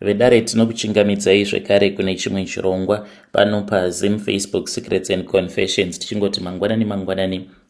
Vedare tinokuchingamidzai zvekare kune chimwe chirongwa pano paZim Facebook Secrets and Confessions tichingoti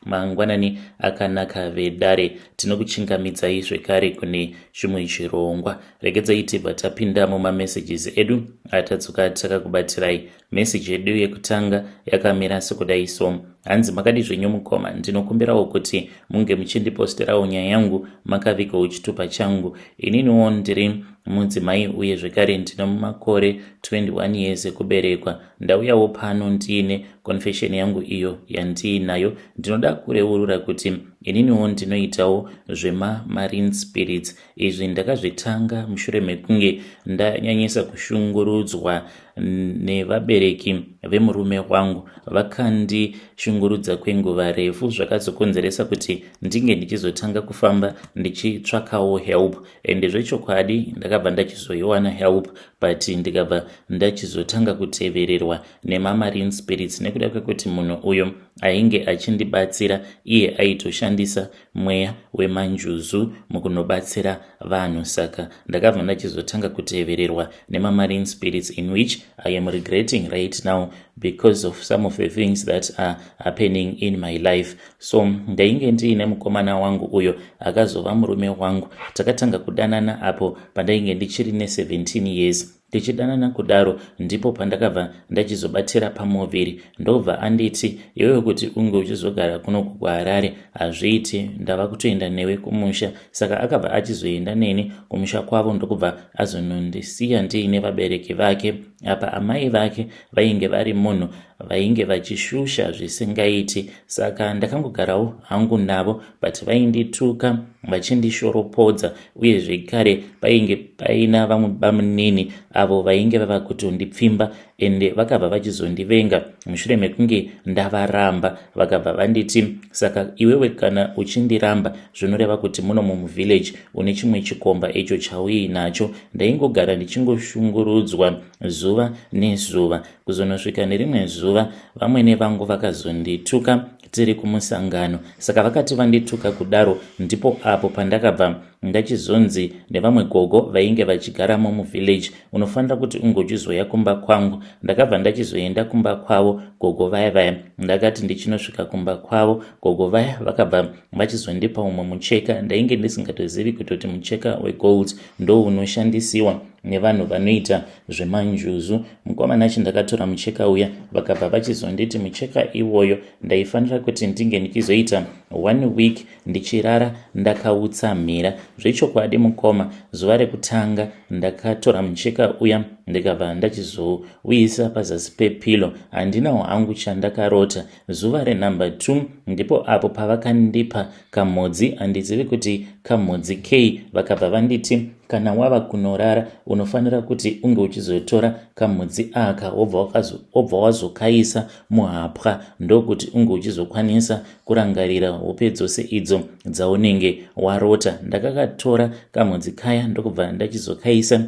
mangwanani akanaka vedare tinokuchingamidzai zvekare kune chimwe chirongwa. Regedzai tibva tapinda mumamessages edu atatsuka takakubatirai. Message yedu yekutanga yakamira sekudai so: hanzi makadi zvenyu mukoma, ndinokumbirawo kuti munge muchindiposterawo nyaya yangu makavigawo chitupa changu. Ininiwo ndiri mudzimai uye zvekare ndina makore 21 years ekuberekwa. Ndauyawo pano ndiine confession yangu iyo yandiinayo. Ndinoda kureurura kuti ininiwo ndinoitawo zvema-marine spirits. Izvi ndakazvitanga mushure mekunge ndanyanyisa kushungurudzwa nevabereki vemurume wangu. Vakandishungurudza kwenguva refu zvakazokonzeresa kuti ndinge ndichizotanga kufamba ndichitsvakawo help, ende zvechokwadi ndakabva ndachizoiwana help, but ndikabva ndachizotanga kutevererwa nema-marine spirits nekuda kwekuti munhu uyo ainge achindibatsira iye aitoshandisa mweya wemanjuzu mukunobatsira vanhu. Saka ndakabva ndachizotanga kutevererwa nema-marine spirits, in which I am regretting right now because of some of the things that are happening in my life. So ndainge ndiine mukomana wangu uyo akazova murume wangu. Takatanga kudanana apo pandainge ndichiri ne17 years. Tichidanana kudaro ndipo pandakabva ndachizobatira pamoviri. Ndobva anditi, iwewe kuti unge uchizogara kuno kuHarare hazviiti, ndava kutoenda newe kumusha. Saka akabva achizoenda neni kumusha kwavo ndokubva azonondisiya ndiine vabereki vake. Apa amai vake vainge vari munhu vainge vachishusha zvisingaiti. Saka ndakangogarawo hangu navo, but vaindituka vachindishoropodza, uye zvekare painge paina vamwe bamunini avo vainge vava kutondipfimba, ende vakabva vachizondivenga mushure mekunge ndavaramba. Vakabva vanditi, saka iwewe kana uchindiramba zvinoreva kuti muno muvillage une chimwe chikomba icho chauinacho. Ndaingogara ndichingoshungurudzwa zuva nezuva, kuzonosvika nerimwe zuva vamwene vangu vakazondituka tiri kumusangano. Saka vakati vandituka kudaro ndipo apo pandakabva ndachizonzi nevamwe gogo vainge vachigaramo muvillage, unofanira kuti ungochizoya kumba kwangu. Ndakabva ndachizoenda kumba kwavo gogo vaya. Ndakati ndichinosvika kumba kwavo gogo vaya vakabva vachizondipa umwe mucheka. Ndainge ndisingatozivi kutoti mucheka wegold ndo unoshandisiwa nevanhu vanoita zvemanjuzu. Mukomana ndakatora mucheka uya, vakabva vachizonditi mucheka iwoyo ndaifanira kuti ndinge ndichizoita 1 week ndichirara ndakautsamira. Zvechokwadi mukoma, zuva rekutanga ndakatora mucheka uya ndikabva ndachizouisa pazasi pepilo. Handinawo hangu chandakarota. Zuva renumber 2 ndipo apo pavakandipa kamhodzi, handizivi kuti kamhodzi kei. Vakabva vanditi, kana wava kunorara unofanira kuti unge uchizotora kamhodzi aka wobva wazokaisa muhapwa, ndokuti unge uchizokwanisa kurangarira hope dzose idzo dzaunenge warota. Ndakakatora kamhodzi kaya ndokubva ndachizokaisa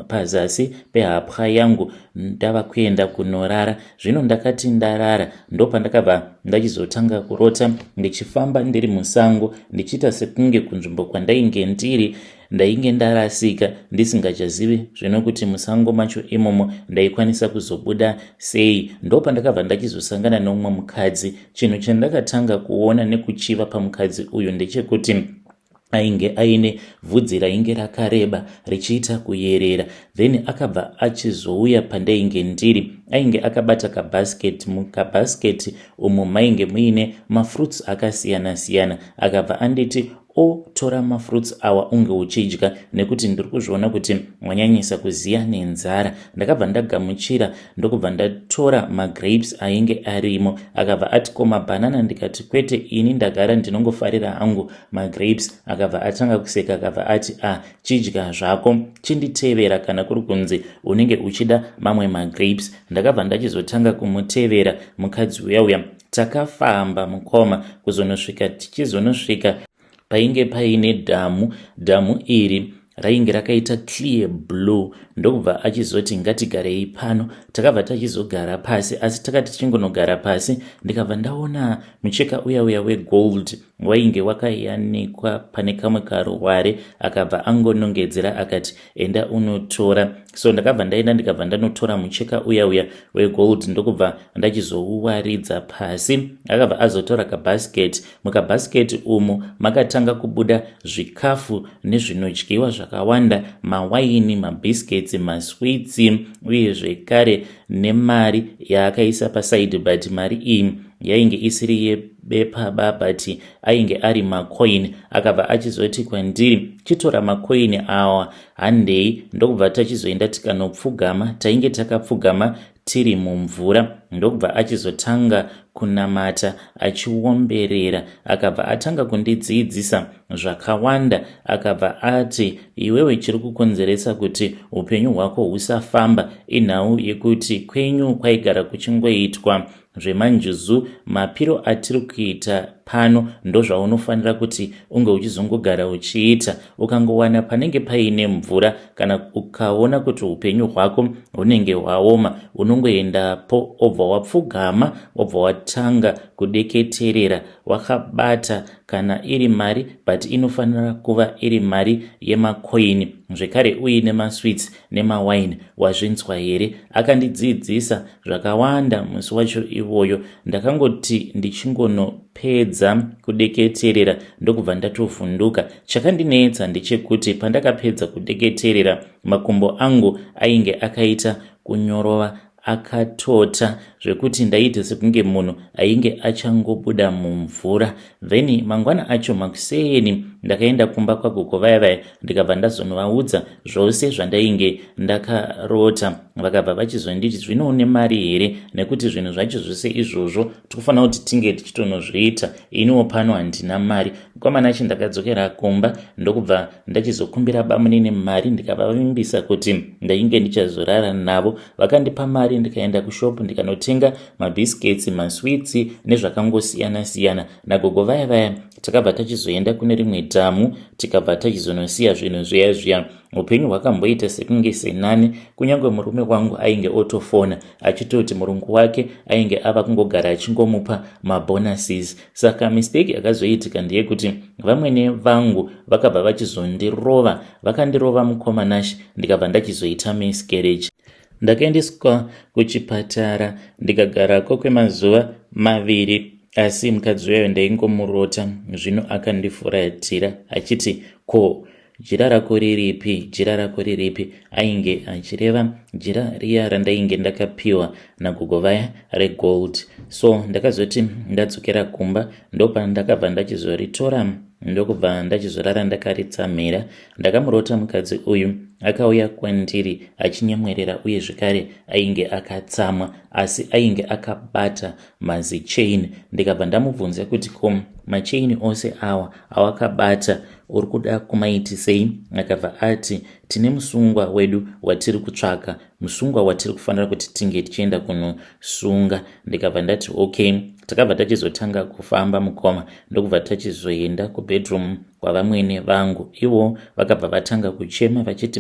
pazasi pehapwa yangu ndava kuenda kunorara. Zvino ndakati ndarara ndopandakabva ndachizotanga kurota ndichifamba ndiri musango, ndichiita sekunge kunzvimbo kwandainge ndiri ndainge ndarasika ndisingachazivi zvino kuti musango macho imomo ndaikwanisa kuzobuda sei. Ndopandakabva ndachizosangana neumwe mukadzi. Chinhu chandakatanga kuona nekuchiva pamukadzi uyu ndechekuti ainge aine vhudzi rainge rakareba richiita kuyerera. Then akabva achizouya pandainge ndiri. Ainge akabata kabhasiketi. Mukabhasiketi umo mainge muine mafruits akasiyana siyana. Akabva anditi, tora mafruits awa unge uchidya nekuti ndiri kuzviona kuti mwanyanyisa kuziya nenzara. Ndakabva ndagamuchira ndokubva ndatora magrapes ainge arimo. Akabva ati, ko mabhanana? Ndikati kwete, ini ndagara ndinongofarira hangu magrapes. Akabva atanga kuseka, akabva ati, chidya zvako, chinditevera kana kuri kunzi unenge uchida mamwe magrapes. Ndakabva ndachizotanga kumutevera mukadzi uya. Takafamba mukoma kuzonosvika tichizonosvika painge paine dhamu. Dhamu iri rainge rakaita clear blue. Ndokubva achizoti ngatigarei pano. Takabva tachizogara pasi, asi takati tichingonogara pasi ndikabva ndaona mucheka uya wegold wainge wakayanikwa pane kamwe karuware. Akabva angonongedzera akati enda unotora. So ndakabva ndaenda ndikabva ndanotora mucheka uya wegold ndokubva ndachizouwaridza pasi. Akabva azotora kabhasiketi. Mukabhasiketi umu makatanga kubuda zvikafu nezvinodyiwa zvakawanda, mawaini, mabhisiketsi, maswitsi uye zvekare nemari yaakaisa pasaidi. But mari iyi yainge isiri yebepa but ainge ari makoini. Akabva achizoti kwandiri chitora makoini awa handei. Ndokubva tachizoenda tikanopfugama. Tainge takapfugama tiri mumvura. Ndokubva achizotanga kunamata achiomberera. Akabva atanga kundidzidzisa zvakawanda. Akabva ati iwewe chiri kukonzeresa kuti upenyu hwako husafamba inhau yekuti kwenyu kwaigara kuchingoitwa zvemanjuzu. Mapiro atiri kuita pano ndozvaunofanira kuti unge uchizongogara uchiita. Ukangowana panenge paine mvura kana ukaona kuti upenyu hwako hunenge hwaoma, unongoendapo obva wapfugama, obva watanga kudeketerera wakabata kana iri mari, but inofanira kuva iri mari yemakoini zvekare uye nemaswitsi nemawaini. Wazvinzwa here? Akandidzidzisa zvakawanda musi wacho iwoyo. Ndakangoti ndichingonopedza kudeketerera ndokubva ndatovhunduka. Chakandinetsa ndechekuti pandakapedza kudeketerera makumbo angu ainge akaita kunyorova, akatota zvekuti ndaita sekunge munhu ainge achangobuda mumvura. Then mangwana acho makuseni ndakaenda kumba kwagogo vaya ndikabva ndazonovaudza zvose zvandainge ndakarota. Vakabva vachizonditi zvino une mari here, nekuti zvinhu zvacho zvose izvozvo tikufanira kuti tinge tichitonozviita, iniwo pano handina mari. Mukomana acho ndakadzokera kumba ndokubva ndachizokumbira bamunini mari ndikavavimbisa kuti ndainge ndichazorara navo. Vakandipa mari ndikaenda kushopu ndikanotenga mabhisiketsi, maswitsi nezvakangosiyana-siyana. Nagogo vaya takabva tachizoenda kune rimwe dhamu tikabva tachizonosiya zvinhu zviya. Upenyu hwakamboita sekunge senani. Kunyange murume wangu ainge otofona achitoti murungu wake ainge ava kungogara achingomupa mabonuses. Saka mistake yakazoitika ndeyekuti vamwene vangu vakabva vachizondirova. Vakandirova mukomanashi ndikabva ndachizoita miscarriage. Ndakaendeswa kuchipatara ndikagarako kwemazuva 2, asi mukadzi wayo ndaingomurota. Zvino akandifuratira achiti ko jira rako riripi? Ainge achireva jira riya randainge ndakapiwa nagogo vaya regold. So ndakazoti ndadzokera kumba ndopa ndakabva ndachizoritora ndokubva ndachizorara ndakaritsamira. Ndakamurota mukadzi uyu akauya kwandiri achinyemwerera uye zvekare ainge akatsamwa, asi ainge akabata mazichain. Ndikabva ndamubvunza kuti ko machain ose awa awakabata uri kuda kumaitisei? Akabva ati tine musungwa wedu watiri kutsvaka, musungwa watiri kufanira kuti tinge tichienda kunosunga. Ndikabva ndati okay. Takabva tachizotanga kufamba mukoma ndokubva tachizoenda kubedroom kwavamwene vangu. Ivo vakabva vatanga kuchema vachiti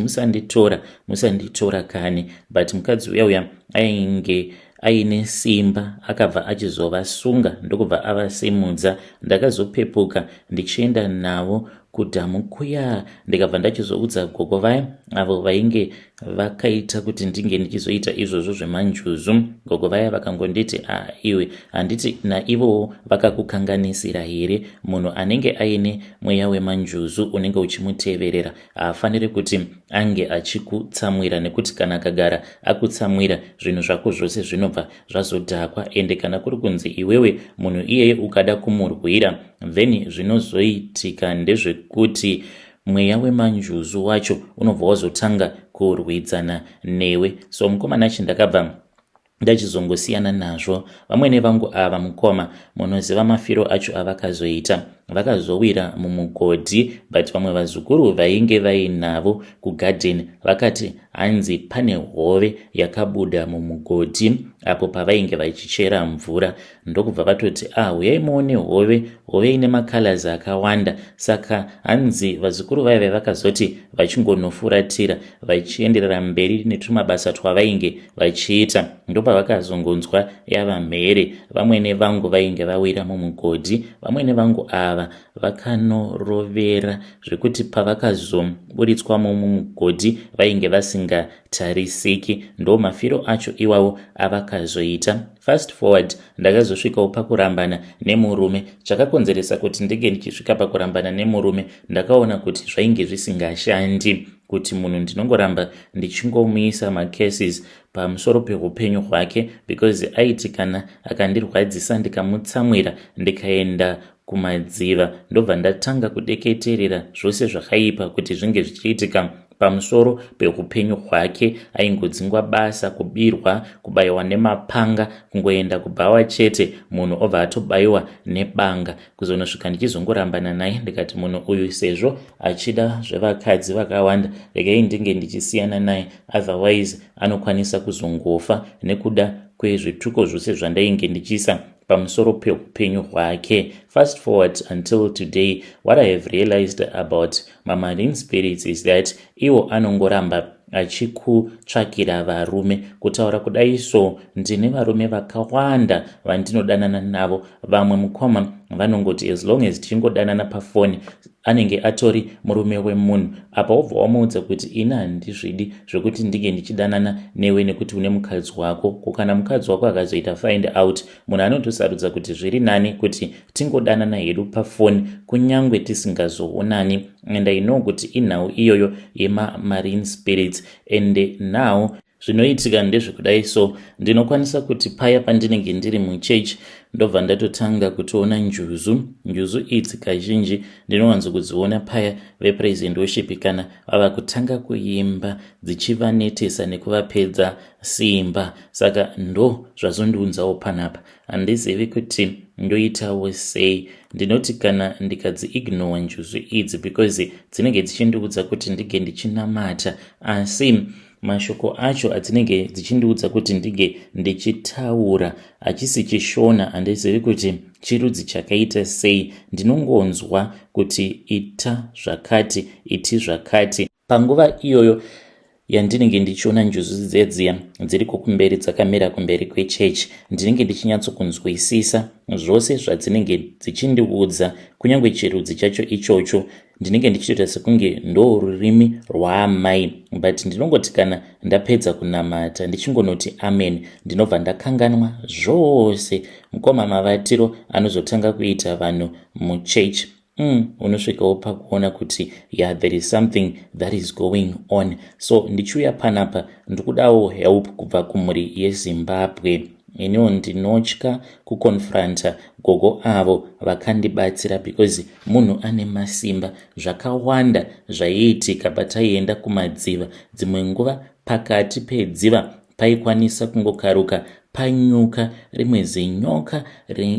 musanditora kani. But mukadzi uya ainge aine simba akabva achizovasunga ndokubva avasimudza. Ndakazopepuka ndichienda navo kudhamu kuya. Ndikabva ndachizoudza gogo vaya avo vainge vakaita kuti ndinge ndichizoita izvozvo zvemanjuzu. Gogo vaya vakangonditi iwe handiti naivo vakakukanganisira here? Munhu anenge aine mweya wemanjuzu unenge uchimuteverera haafaniri kuti ange achikutsamwira, nekuti kana akagara akutsamwira zvinhu zvako zvose zvinobva zvazodhakwa. Ende kana kuri kunzi iwewe munhu iyeye ukada kumurwira, then zvinozoitika ndezvekuti mweya wemanjuzu wacho unobva wazotanga kurwidzana newe. So mukomana achi ndakabva ndachizongosiyana nazvo. Vamwene vangu ava mukoma munoziva mafiro acho avakazoita. vakazowira mumugodhi, but vamwe vazukuru vainge vainavo kugadheni vakati hanzi pane hove yakabuda mumugodhi apo pavainge vachichera mvura. Ndokubva vatoti uyai muone hove ine makalazi akawanda. Saka hanzi vazukuru vaive vakazoti vachingonofuratira vachienderera mberi netumabasa twavainge vachiita, ndopavakazongonzwa yava mhere. Vamwene vangu vainge vawira mumugodhi, vamwene vangu ava vakanorovera zvekuti pavakazoburitswamo mumugodhi vainge vasingatarisiki. Ndo mafiro acho iwawo avakazoita. Fast forward, ndakazosvikawo pakurambana nemurume. Chakakonzeresa kuti ndege ndichisvika pakurambana nemurume, ndakaona kuti zvainge zvisingashandi kuti munhu ndinongoramba ndichingomuisa macases pamusoro peupenyu hwake, because aiti kana akandirwadzisa ndikamutsamwira ndikaenda kumadziva, ndobva ndatanga kudeketerera zvose zvakaipa kuti zvinge zvichiitika pamusoro peupenyu hwake. Aingodzingwa basa, kubirwa, kubayiwa nemapanga, kungoenda kubhawa chete, munhu obva atobayiwa nebanga, kuzonosvika ndichizongorambana naye. Ndikati munhu uyu sezvo achida zvevakadzi vakawanda, regai ndinge ndichisiyana naye, otherwise anokwanisa kuzongofa nekuda kwezvituko zvose zvandainge ndichiisa pamusoro peupenyu hwake. Fast forward until today, what I have realized about marine spirits is that iwo anongoramba achikutsvakira varume. Kutaura kudai so, ndine varume vakawanda vandinodanana navo. Vamwe mukoma vanongoti as long as tichingodanana pafoni anenge atori murume wemunhu. Apa wobva wamuudza kuti ina handizvidi zvekuti ndinge ndichidanana newe nekuti une mukadzi wako. Kana mukadzi wako akazoita find out, munhu anotosarudza kuti zviri nani kuti tingodanana hedu pafoni kunyange tisingazoonani. And I know kuti inhau iyoyo marine spirits. And now zvinoitika ndezvekudai so, ndinokwanisa kuti paya pandinenge ndiri muchechi ndobva ndatotanga kutoona njuzu idzi kazhinji ndinowanzo kudziona paya vepraise and worship kana vava kutanga kuimba dzichivanetesa nekuvapedza simba. Saka ndo zvazondiunzawo panapa, handizivi kuti ndoitawo sei. Ndinoti kana ndikadziignore njuzu idzi because dzinenge dzichindiudza kuti ndige ndichinamata, asi mashoko acho adzinenge dzichindiudza kuti ndige ndichitaura achisi chishona, handizivi kuti chirudzi chakaita sei. Ndinongonzwa kuti ita zvakati, iti zvakati. Panguva iyoyo yandinenge ndichiona njuzu dzedziya dziriko kumberi dzakamira kumberi kwechechi, ndinenge ndichinyatsokunzwisisa zvose zvadzinenge dzichindiudza, kunyange chirudzi chacho ichocho ndinenge ndichitoita sekunge ndo rurimi rwaamai. But ndinongoti kana ndapedza kunamata ndichingonoti amen, ndinobva ndakanganwa zvose. Mukoma mavatiro anozotanga kuita vanhu muchechi. Unosvikawo pakuona kuti there is something that is going on. So ndichiuya panapa ndikudawo help kubva kumhuri yeZimbabwe. Iniwo ndinotya kukonfranta gogo avo vakandibatsira because munhu ane masimba. Zvakawanda zvaiitika pataienda kumadziva. Dzimwe nguva pakati pedziva paikwanisa kungokaruka panyuka rimwe zinyoka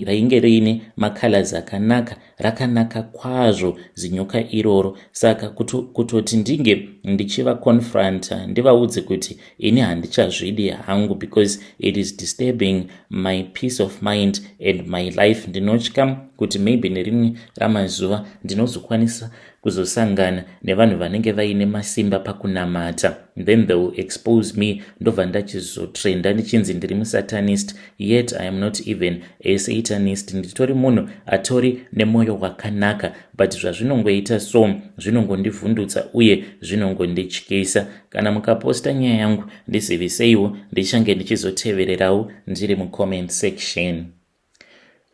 rainge riine makalazi akanaka, rakanaka kwazvo zinyoka iroro. Saka kutoti ndinge ndichivakonfranta ndivaudze kuti ini handichazvidi hangu because it is disturbing my peace of mind and my life. Ndinotya kuti maybe nerimwe ramazuva ndinozokwanisa kuzosangana nevanhu vanenge vaine masimba pakunamata, then they will expose me. Ndobva ndachizotrenda ndichinzi ndiri musatanist, yet I am not even a satanist. Nditori munhu atori nemwoyo wakanaka, but zvazvinongoita so zvinongondivhundutsa uye zvinongondityisa. Kana mukaposta nyaya yangu ndizivise ndichange ndichizotevererawo ndiri mucomment section.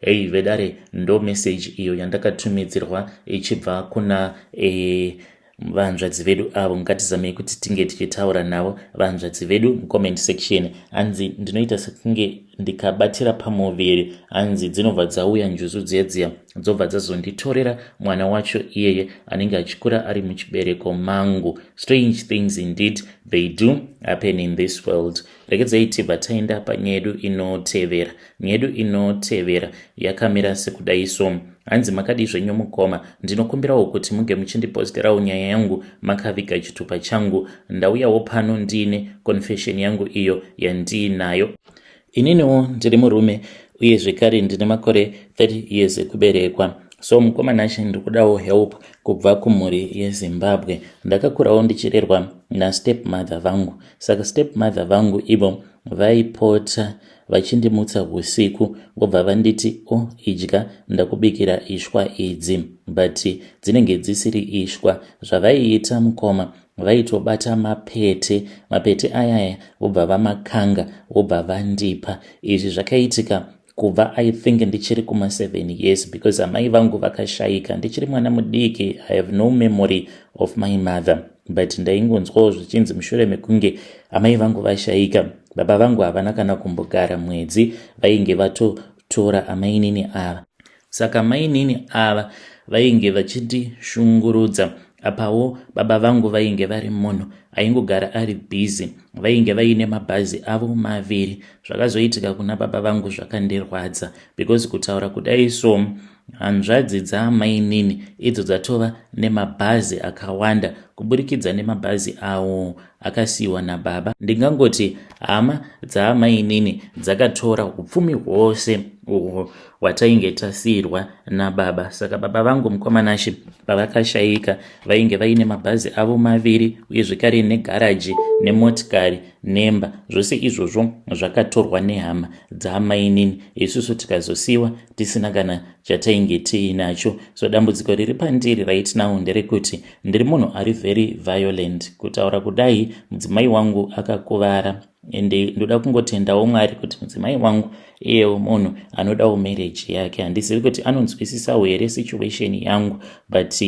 Hey vedare, ndo message iyo yandakatumidzirwa ichibva kuna vanzvadzi vedu avo. Ngatizamei kuti tinge tichitaura navo vanzvadzi vedu mucomment section. Hanzi ndinoita sekunge ndikabatira pamuviri, hanzi dzinobva dzauya njuzu dzedziya dzobva dzazonditorera mwana wacho iyeye anenge achikura ari muchibereko mangu. Strange things indeed they do happen in this world. Regedzai tibva taenda panyaya yedu inotevera. Nyaya yedu inotevera yakamira sekudai so. hanzi makadi zvenyu mukoma, ndinokumbirawo kuti muge muchindiposterawo nyaya yangu makaviga chitupa changu. Ndauyawo pano ndine confession yangu iyo yandiinayo. Ininiwo ndiri murume uye zvekare ndine makore 30 years ekuberekwa. So mukomana ndikudawo help kubva kumhuri yeZimbabwe. Ndakakurawo ndichirerwa nastepmother vangu. Saka stepmother vangu ivo vaipota vachindimutsa usiku vobva vanditi idya ndakubikira ishwa idzi, but dzinenge dzisiri ishwa. Zvavaiita mukoma, vaitobata mapete ayaya vobva vamakanga vobva vandipa. Izvi zvakaitika kubva I think ndichiri kuma 7 years, because amai vangu vakashayika ndichiri mwana mudiki. I have no memory of my mother, but ndaingonzwawo zvichinzi mushure mekunge amai vangu vashayika, baba vangu havana kana kumbogara mwedzi, vainge vatotora amainini ava. Saka mainini ava vainge vachindishungurudza. Apawo baba vangu vainge vari munhu aingogara ari busy, vainge vaine mabhazi avo maviri. Zvakazoitika kuna baba vangu zvakandirwadza, because kutaura kudai so hanzvadzi dzaamainini idzo dzatova nemabhazi akawanda kuburikidza nemabhazi awo akasiyiwa nababa. Ndingangoti hama dzaamainini dzakatora upfumi hwose uhwo hwatainge tasiyirwa nababa. Saka baba vangu mukomanashi pavakashayika vainge vaine mabhazi avo maviri uye zvekare negaraji nemotikari nemba. Zvose izvozvo zvakatorwa nehama dzaamainini, isusu tikazosiyiwa tisina kana chatainge tiinacho. So dambudziko riri pandiri raitinawo nderekuti ndiri munhu ari very violent. Kutaura kudai mudzimai wangu akakuvara, ende ndoda kungotendawo Mwari kuti mudzimai wangu iyewo munhu anodawo marriage yake. Handizivi kuti anonzwisisawo here situation yangu, but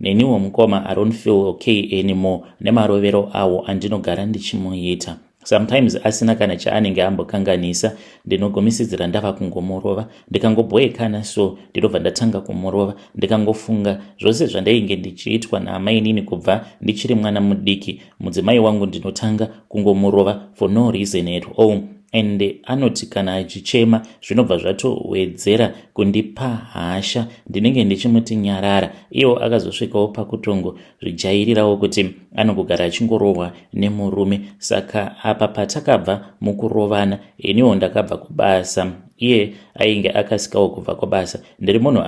neniwo mukoma I don't feel okay anymore nemarovero awo andinogara ndichimuita. Sometimes asina kana chaanenge ambokanganisa ndinogomisidzira ndava kungomurova, ndikangobhoyekana so ndinobva ndatanga kumurova, ndikangofunga zvose zvandainge ndichiitwa naamainini kubva ndichiri mwana mudiki. Mudzimai wangu ndinotanga kungomurova for no reason at all. And anoti kana achichema zvinobva zvatowedzera kundipa hasha, ndinenge ndichimuti nyarara. Iwo akazosvikawo pakutongo zvijairirawo kuti anogara achingorovwa nemurume. Saka apa patakabva mukurovana, iniwo ndakabva kubasa, iye ainge akasikawo kubva kubasa. Ndiri munhu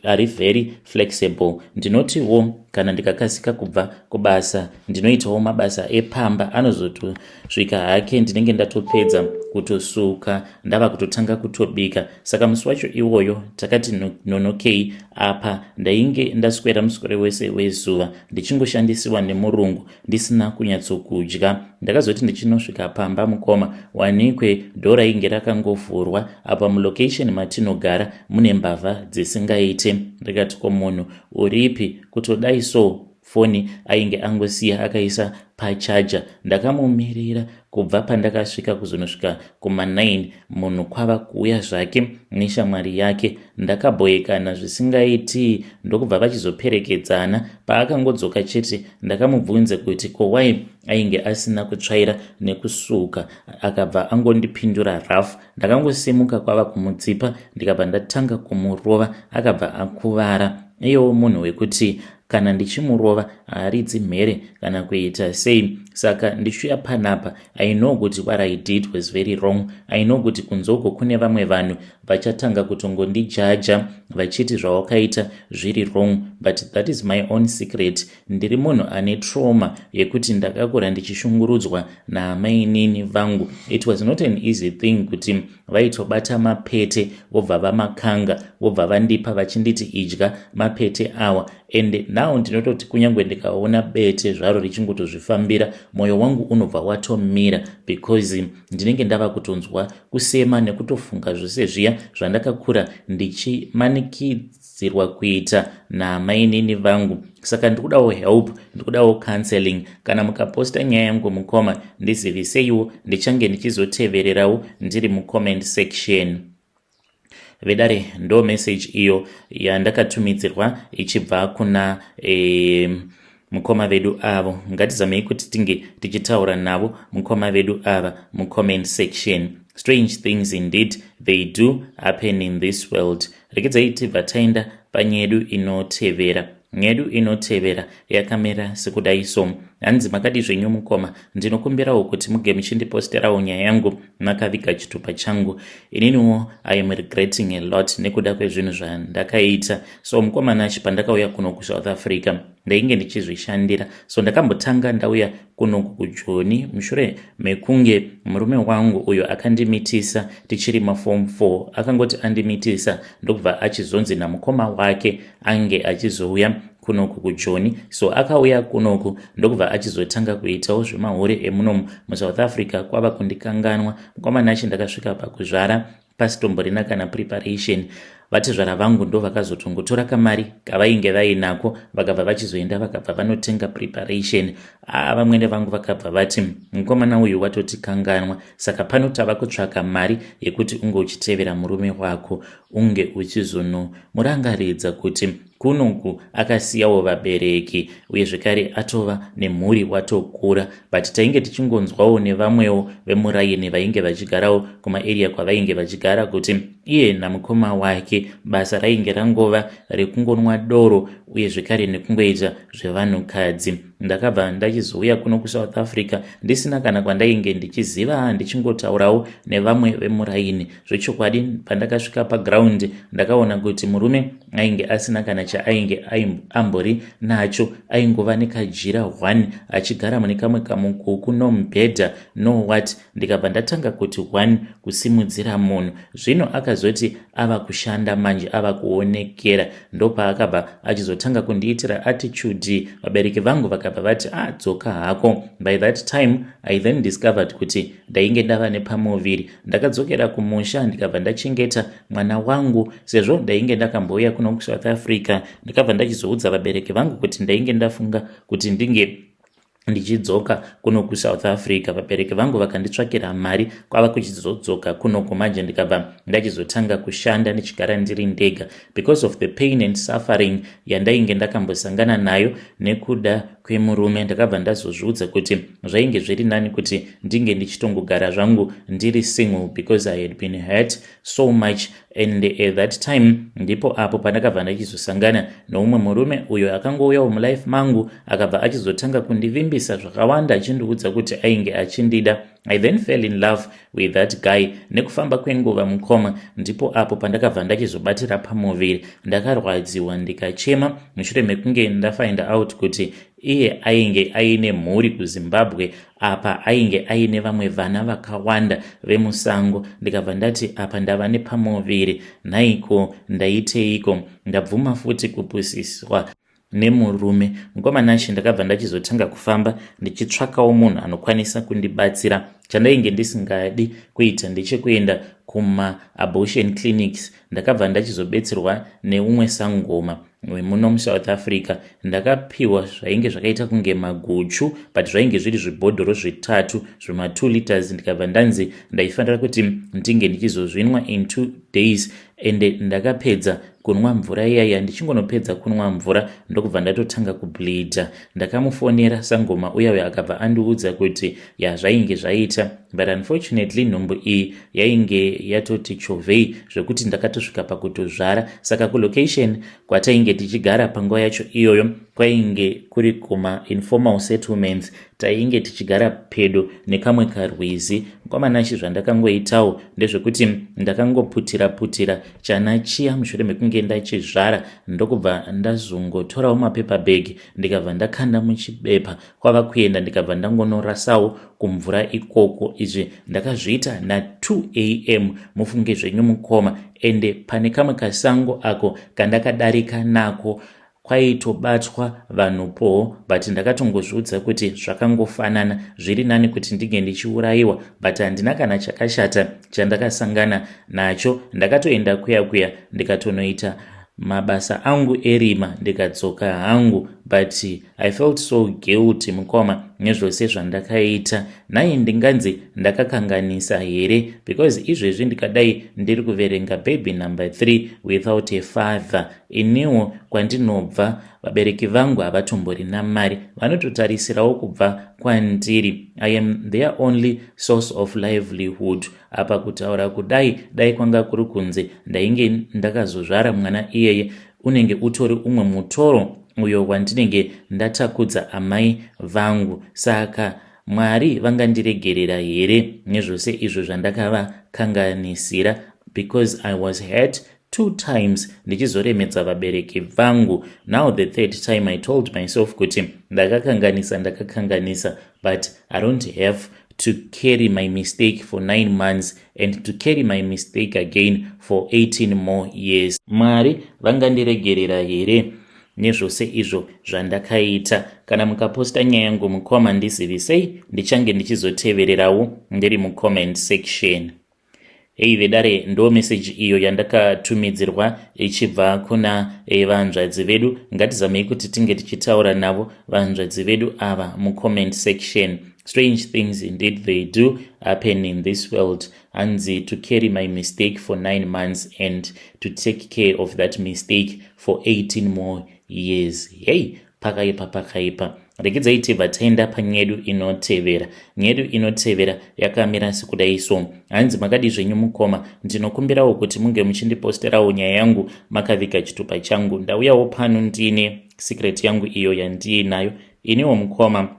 ari very flexible. Ndinotiwo kana ndikakasika kubva kubasa ndinoitawo mabasa epamba, anozotosvika hake ndinenge ndatopedza kutosuka ndava kutotanga kutobika. Saka musi wacho iwoyo takati nonokei, apa ndainge ndaswera muswere wese wezuva ndichingoshandisiwa nemurungu ndisina kunyatsokudya. Ndakazoti ndichinosvika pamba mukoma wanikwe dhora inge rakangovhurwa. Apa mulocation matinogara mune mbavha dzisingaite. Ndikati komunhu uripi? Kutodai so foni ainge angosiya akaisa pachaja. Ndakamumirira kubva pandakasvika kuzonosvika kuma9 munhu kwava kuuya zvake neshamwari yake. Ndakabhoyekana zvisingaiti, ndokubva vachizoperekedzana. Paakangodzoka chete ndakamubvunza kuti kowai ainge asina kutsvaira nekusuka, akabva angondipindura rafu. Ndakangosimuka kwava kumutsipa ndikabva ndatanga kumurova, akabva akuvara. Iyewo munhu wekuti kana ndichimurova haaridzi mhere kana kuita sei. Saka ndichiuya panapa, I know kuti what I did was very wrong. I know kuti kunzoko kune vamwe vanhu vachatanga kutongondijaja vachiti zvawakaita zviri wrong, but that is my own secret. Ndiri munhu ane trauma yekuti ndakakura ndichishungurudzwa naamainini vangu. It was not an easy thing kuti vaitobata mapete vobva vamakanga vobva vandipa vachinditi idya mapete awa. And now ndinototi kunyange ndikaona bete zvaro richingotozvifambira, mwoyo wangu unobva watomira, because ndinenge ndava kutonzwa kusema nekutofunga zvose zviya zvandakakura ndichimanikidzirwa kuita naamainini vangu. Saka ndikudawo help, ndikudawo counseling. Kana mukaposta nyaya yangu mukoma ndiziviseiwo, ndichange ndichizotevererawo ndiri mucomment section. Vedare ndo message iyo yandakatumidzirwa ichibva kuna mukoma vedu avo. Ngatizamei kuti tinge tichitaura navo mukoma vedu ava mucomment section. Strange things indeed they do happen in this world. Regedzai tibva taenda panyedu inotevera. Nyedu inotevera yakamera sekudai so. Hanzi makadi zvenyu mukoma, ndinokumbirawo kuti muge muchindiposterawo nyaya yangu makaviga chitupa changu. Ininiwo I am regretting a lot nekuda kwezvinhu zvandakaita. So mukomana pandakauya kuno kuSouth Africa ndainge ndichizvishandira. So ndakambotanga ndauya kuno kuJoni mushure mekunge murume wangu uyo akandimitisa tichiri maform 4. Akangoti andimitisa ndokubva achizonzi namukoma wake ange achizouya kunoku kuJoni. So akauya kunoku ndokubva achizotanga kuitawo zvemahore emunomu muSouth Africa. Kwava kundikanganwa. Mukomana acho ndakasvika pakuzvara pasitomborina kana preparation. Vatizvara vangu ndo vakazotongotora kamari kavainge vainako vakabva vachizoenda vakabva vanotenga preparation. Vamwene vangu vakabva vati mukomana uyu watotikanganwa, saka pano tava kutsvaka mari yekuti unge uchitevera murume wako, unge uchizonomurangaridza kuti kunoku akasiyawo vabereki uye zvekare atova nemhuri watokura. But tainge tichingonzwawo nevamwewo vemuraini vainge vachigarawo kumaarea kwavainge vachigara kuti iye namukoma wake basa rainge rangova rekungonwa doro uye zvekare nekungoita zvevanhukadzi. Ndakabva ndachizouya kuno kuSouth Africa ndisina kana kwandainge ndichiziva, ndichingotaurawo nevamwe vemuraini. Zvechokwadi pandakasvika paground ndakaona kuti murume ainge asina kana chaainge ambori nacho, aingova nekajira 1 achigara mune kamwe kamukuku no mubhedha no what. Ndikabva ndatanga kuti 1 kusimudzira munhu. Zvino akazoti ava kushanda manje, ava kuonekera. Ndopaakabva achizotanga kundiitira attitude. Vabereki vangu vakabva vati dzoka hako. By that time I then discovered kuti ndainge ndava nepamuviri. Ndakadzokera kumusha ndikabva ndachengeta mwana wangu sezvo ndainge ndakambouya kuno kuSouth Africa. Ndikabva ndachizoudza vabereki vangu kuti ndainge ndafunga kuti ndinge ndichidzoka kuno kuSouth Africa. Vabereki vangu vakanditsvakira mari kwava kuchizodzoka kuno manje. Ndikabva ndachizotanga kushanda ndichigara ndiri ndega because of the pain and suffering yandainge ndakambosangana nayo nekuda kwemurume. Ndakabva ndazozviudza kuti zvainge zviri nani kuti ndinge ndichitongogara zvangu ndiri single because I had been hurt so much. And at that time ndipo apo pandakabva ndachizosangana noumwe murume uyo akangouyawo mulife mangu akabva achizotanga kundivimbisa zvakawanda achindiudza kuti ainge achindida. I then fell in love with that guy. Nekufamba kwenguva mukoma ndipo apo pandakabva ndachizobatira pamuviri. Ndakarwadziwa ndikachema mushure mekunge ndafind out kuti iye ainge aine mhuri kuZimbabwe, apa ainge aine vamwe vana vakawanda vemusango. Ndikabva ndati apa ndava nepamuviri, nhaiko ndaiteiko? Ndabvuma futi kupusiswa nemurume. Mukomana acho ndakabva ndachizotanga kufamba ndichitsvakawo munhu anokwanisa kundibatsira. Chandainge ndisingadi kuita ndechekuenda kuma abortion clinics. Ndakabva ndachizobetserwa neumwe sangoma wemuno muSouth Africa. Ndakapiwa zvainge zvakaita kunge maguchu but zvainge zviri zvibhodhoro 3 zvima 2 liters. Ndikabva ndanzi ndaifanira kuti ndinge ndichizozvinwa in 2 days. Ende ndakapedza kunwa mvura iyaya. Ndichingonopedza kunwa mvura ndokubva ndatotanga kubleeda. Ndakamufonera sangoma uya akabva andiudza kuti zvainge zvaita, but unfortunately nhumbu iyi yainge yatoti chovhei zvekuti ndakatosvika pakutozvara. Saka kulocation kwatainge tichigara panguva yacho iyoyo kwainge kuri kuma informal settlements. Tainge tichigara pedo nekamwe karwizi. Mukomana acho zvandakangoitawo ndezvekuti ndakangoputira chana chiya mushure mekunge ndachizvara ndokubva ndazongotorawo mapepa bag ndikabva ndakanda muchibepa kwava kuenda. Ndikabva ndangonorasawo kumvura ikoko. Izvi ndakazviita na 2 AM mufunge zvenyu mukoma. Ende pane kamwe kasango ako kandakadarika nako kwaitobatwa vanhupo, but ndakatongozviudza kuti zvakangofanana, zviri nani kuti ndinge ndichiurayiwa, but handina kana chakashata chandakasangana nacho. Ndakatoenda kuya ndikatonoita mabasa angu erima ndikadzoka hangu, but I felt so guilty mukoma nezvose zvandakaita. Nai ndinganzi ndakakanganisa here, because izvezvi ndikadai ndiri kuverenga baby number 3 without a father, iniwo kwandinobva vabereki vangu havatomborina mari, vanototarisirawo kubva kwandiri. I am their only source of livelihood. Apa kutaura kudai, dai kwanga kuri kunze ndainge ndakazozvara mwana iyeye unenge utori umwe mutoro uyo wandinenge ndatakudza amai vangu. Saka Mwari vangandiregerera here nezvose izvo zvandakavakanganisira, because I was hurt 2 times ndichizoremedza vabereki vangu. Now the 3rd time I told myself kuti ndakakanganisa, but I don't have to carry my mistake for 9 months and to carry my mistake again for 18 more years. Mwari vangandiregerera here nezvose izvo zvandakaita. Kana mukaposta nyaya yangu mukoma ndizivisei, ndichange ndichizotevererawo ndiri mucomment section. Hei vedare, ndo message iyo yandakatumidzirwa ichibva kuna vanzvadzi vedu. Ngatizamei kuti tinge tichitaura navo vanzvadzi vedu ava mucomment section. Strange things indeed they do happen in this world. Hanzi to carry my mistake for 9 months and to take care of that mistake for 18 more years. Hey, pakaipa. Regedzai tibva taenda panyedu inotevera. Nyedu inotevera yakamira sekudai so. Hanzi makadi zvenyu mukoma, ndinokumbirawo kuti munge muchindiposterawo nyaya yangu makavika chitupa changu. Ndauyawo pano ndine secret yangu iyo yandiinayo. Iniwo mukoma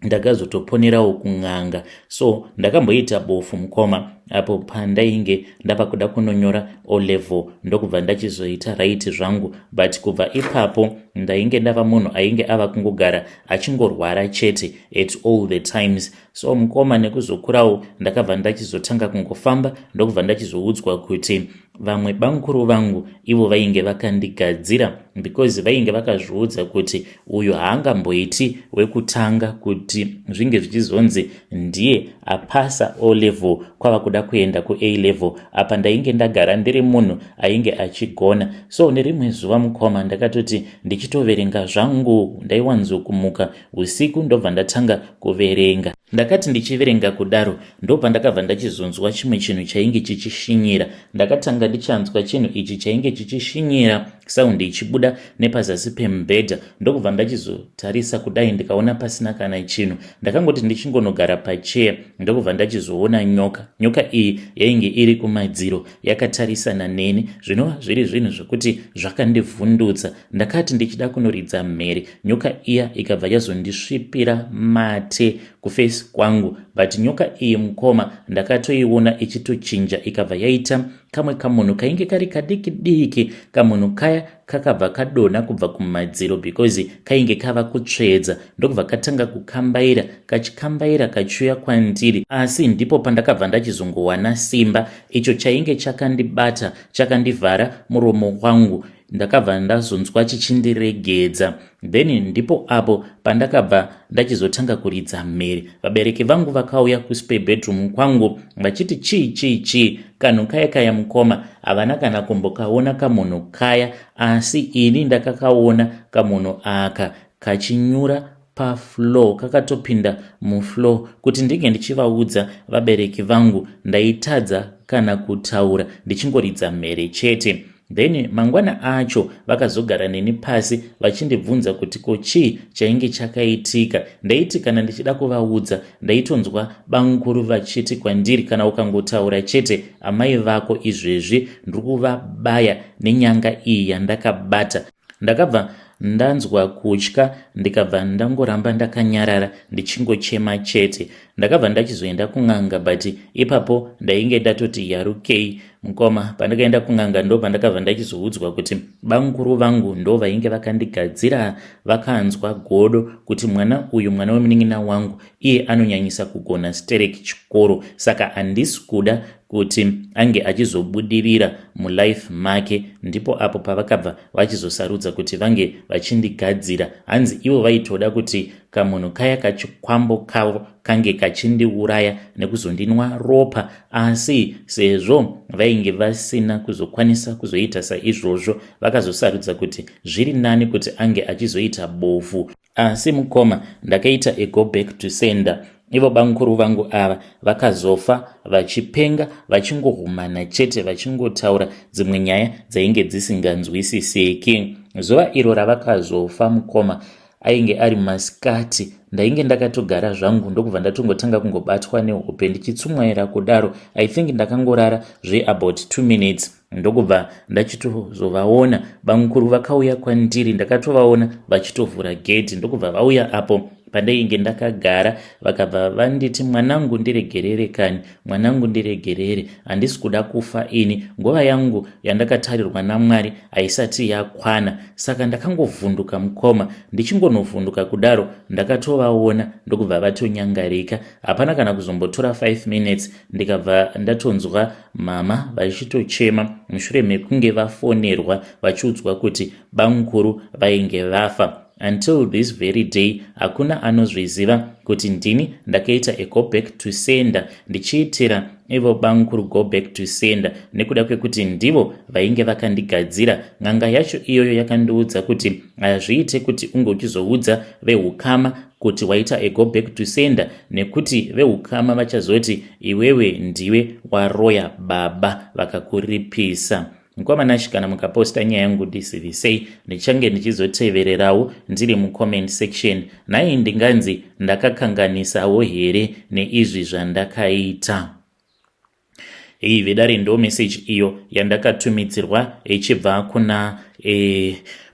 ndakazotoponerawo kung'anga, so ndakamboita bofu mukoma apo pandainge ndapa kuda kunonyora O level, ndokubva ndachizoita right zvangu, but kubva ipapo ndainge ndava munhu ainge ava kungogara achingorwara chete at all the times. So mukoma nekuzokurawo ndakabva ndachizotanga kungofamba, ndokubva ndachizoudzwa kuti vamwe bankuru vangu ivo vainge vakandigadzira, because vainge vakazviudza kuti uyu haangamboiti wekutanga kuti zvinge zvichizonzi ndiye apasa O level kwava kuda kuenda ku A level. Apa ndainge ndagara ndiri munhu ainge achigona. So nerimwe zuva mukoma ndakatoti ndichitoverenga zvangu, ndaiwanzokumuka usiku ndobva ndatanga kuverenga. Ndakati ndichiverenga kudaro ndobva ndakabva ndachizonzwa chimwe chinhu chainge chichishinyira. Ndakatanga ndichanzwa chinhu ichi chainge chichishinyira, saundi ichibuda nepazasi pemubhedha. Ndokubva ndachizotarisa kudai ndikaona pasina kana chinhu. Ndakangoti ndichingonogara pacheya ndokubva ndachizoona nyoka. Nyoka iyi yainge iri kumadziro yakatarisana neni, zvinova zviri zvinhu zvokuti zvakandivhundutsa. Ndakati ndichida kunoridza mhere, nyoka iya ikabva yazondisvipira mate kufesi kwangu, but nyoka iyi mukoma ndakatoiona ichitochinja ikabva yaita kamwe kamunhu kainge kari kadiki diki. Kamunhu kaya kakabva kadonha kubva kumadziro because kainge kava kutsvedza, ndokubva katanga kukambaira, kachikambaira kachiuya kwandiri. Asi ndipo pandakabva ndachizongowana simba, icho chainge chakandibata chakandivhara muromo wangu. Ndakabva ndazonzwa chichindiregedza. Then ndipo apo pandakabva ndachizotanga kuridza mhere. Vabereki vangu vakauya kuspare bedroom kwangu vachiti chii kanhu kaya mukoma havana kana kumbokaona kamunhu kaya, asi ini ndakakaona kamunhu aka kachinyura pafloor, kakatopinda mufloor. Kuti ndinge ndichivaudza vabereki vangu ndaitadza kana kutaura, ndichingoridza mhere chete. Then mangwana acho vakazogara neni pasi vachindibvunza kuti ko chii chainge chakaitika. Ndaiti kana ndichida kuvaudza ndaitonzwa bankuru vachiti kwandiri, kana ukangotaura chete amai vako izvezvi ndiri kuvabaya nenyanga iyi yandakabata. Ndakabva ndanzwa kutya, ndikabva ndangoramba ndakanyarara ndichingochema chete. Ndakabva ndachizoenda kung'anga, but ipapo ndainge ndatoti yarukei mukoma. Pandakaenda kung'anga ndo pandakabva ndachizoudzwa kuti bankuru vangu ndo vainge vakandigadzira, vakanzwa godo kuti mwana uyu, mwana wemunin'ina wangu, iye anonyanyisa kugona stereki chikoro, saka handisi kuda kuti ange achizobudirira mulife make, ndipo apo pavakabva vachizosarudza kuti vange vachindigadzira. Hanzi ivo vaitoda kuti kamunhu kaya kachikwambo kavo kange kachindiuraya nekuzondinwa ropa, asi sezvo vainge vasina kuzokwanisa kuzoita saizvozvo, vakazosarudza kuti zviri nani kuti ange achizoita bofu. Asi mukoma ndakaita a go back to sender. Ivo bamukuru vangu ava vakazofa vachipenga, vachingohumana chete, vachingotaura dzimwe nyaya dzainge dzisinganzwisiseki. Zuva iro ravakazofa mukoma ainge ari masikati. Ndainge ndakatogara zvangu ndokubva ndatongotanga kungobatwa nehope ndichitsumwaira kudaro. I think ndakangorara about 2 minutes ndokubva ndachitozovaona bamukuru vakauya kwandiri. Ndakatovaona vachitovhura gate ndokubva vauya apo pandainge ndakagara, vakabva vanditi, mwanangu ndiregerere kani, mwanangu ndiregerere, handisi kuda kufa ini, nguva yangu yandakatarirwa naMwari haisati yakwana. Saka ndakangovhunduka mukoma. Ndichingonovhunduka kudaro ndakatovaona ndokubva vatonyangarika. Hapana kana kuzombotora 5 minutes ndikabva ndatonzwa mama vachitochema mushure mekunge vafonerwa vachiudzwa kuti bamukuru vainge vafa. Until this very day hakuna anozviziva kuti ndini ndakaita a go back to sender, ndichiitira ivo bamukuru go back to sender nekuda kwekuti ndivo vainge vakandigadzira. N'anga yacho iyoyo yakandiudza kuti hazviite kuti unge uchizoudza vehukama kuti waita a go back to sender, nekuti vehukama vachazoti iwewe ndiwe waroya baba vakakuripisa. Mkomanashi kana mukaposta nyaya yangu ndisivisei, ndichange ndichizotevererawo ndiri mucomment section. Nai ndinganzi ndakakanganisawo here neizvi zvandakaita. Iyi vedare ndo message iyo yandakatumidzirwa ichibva kuna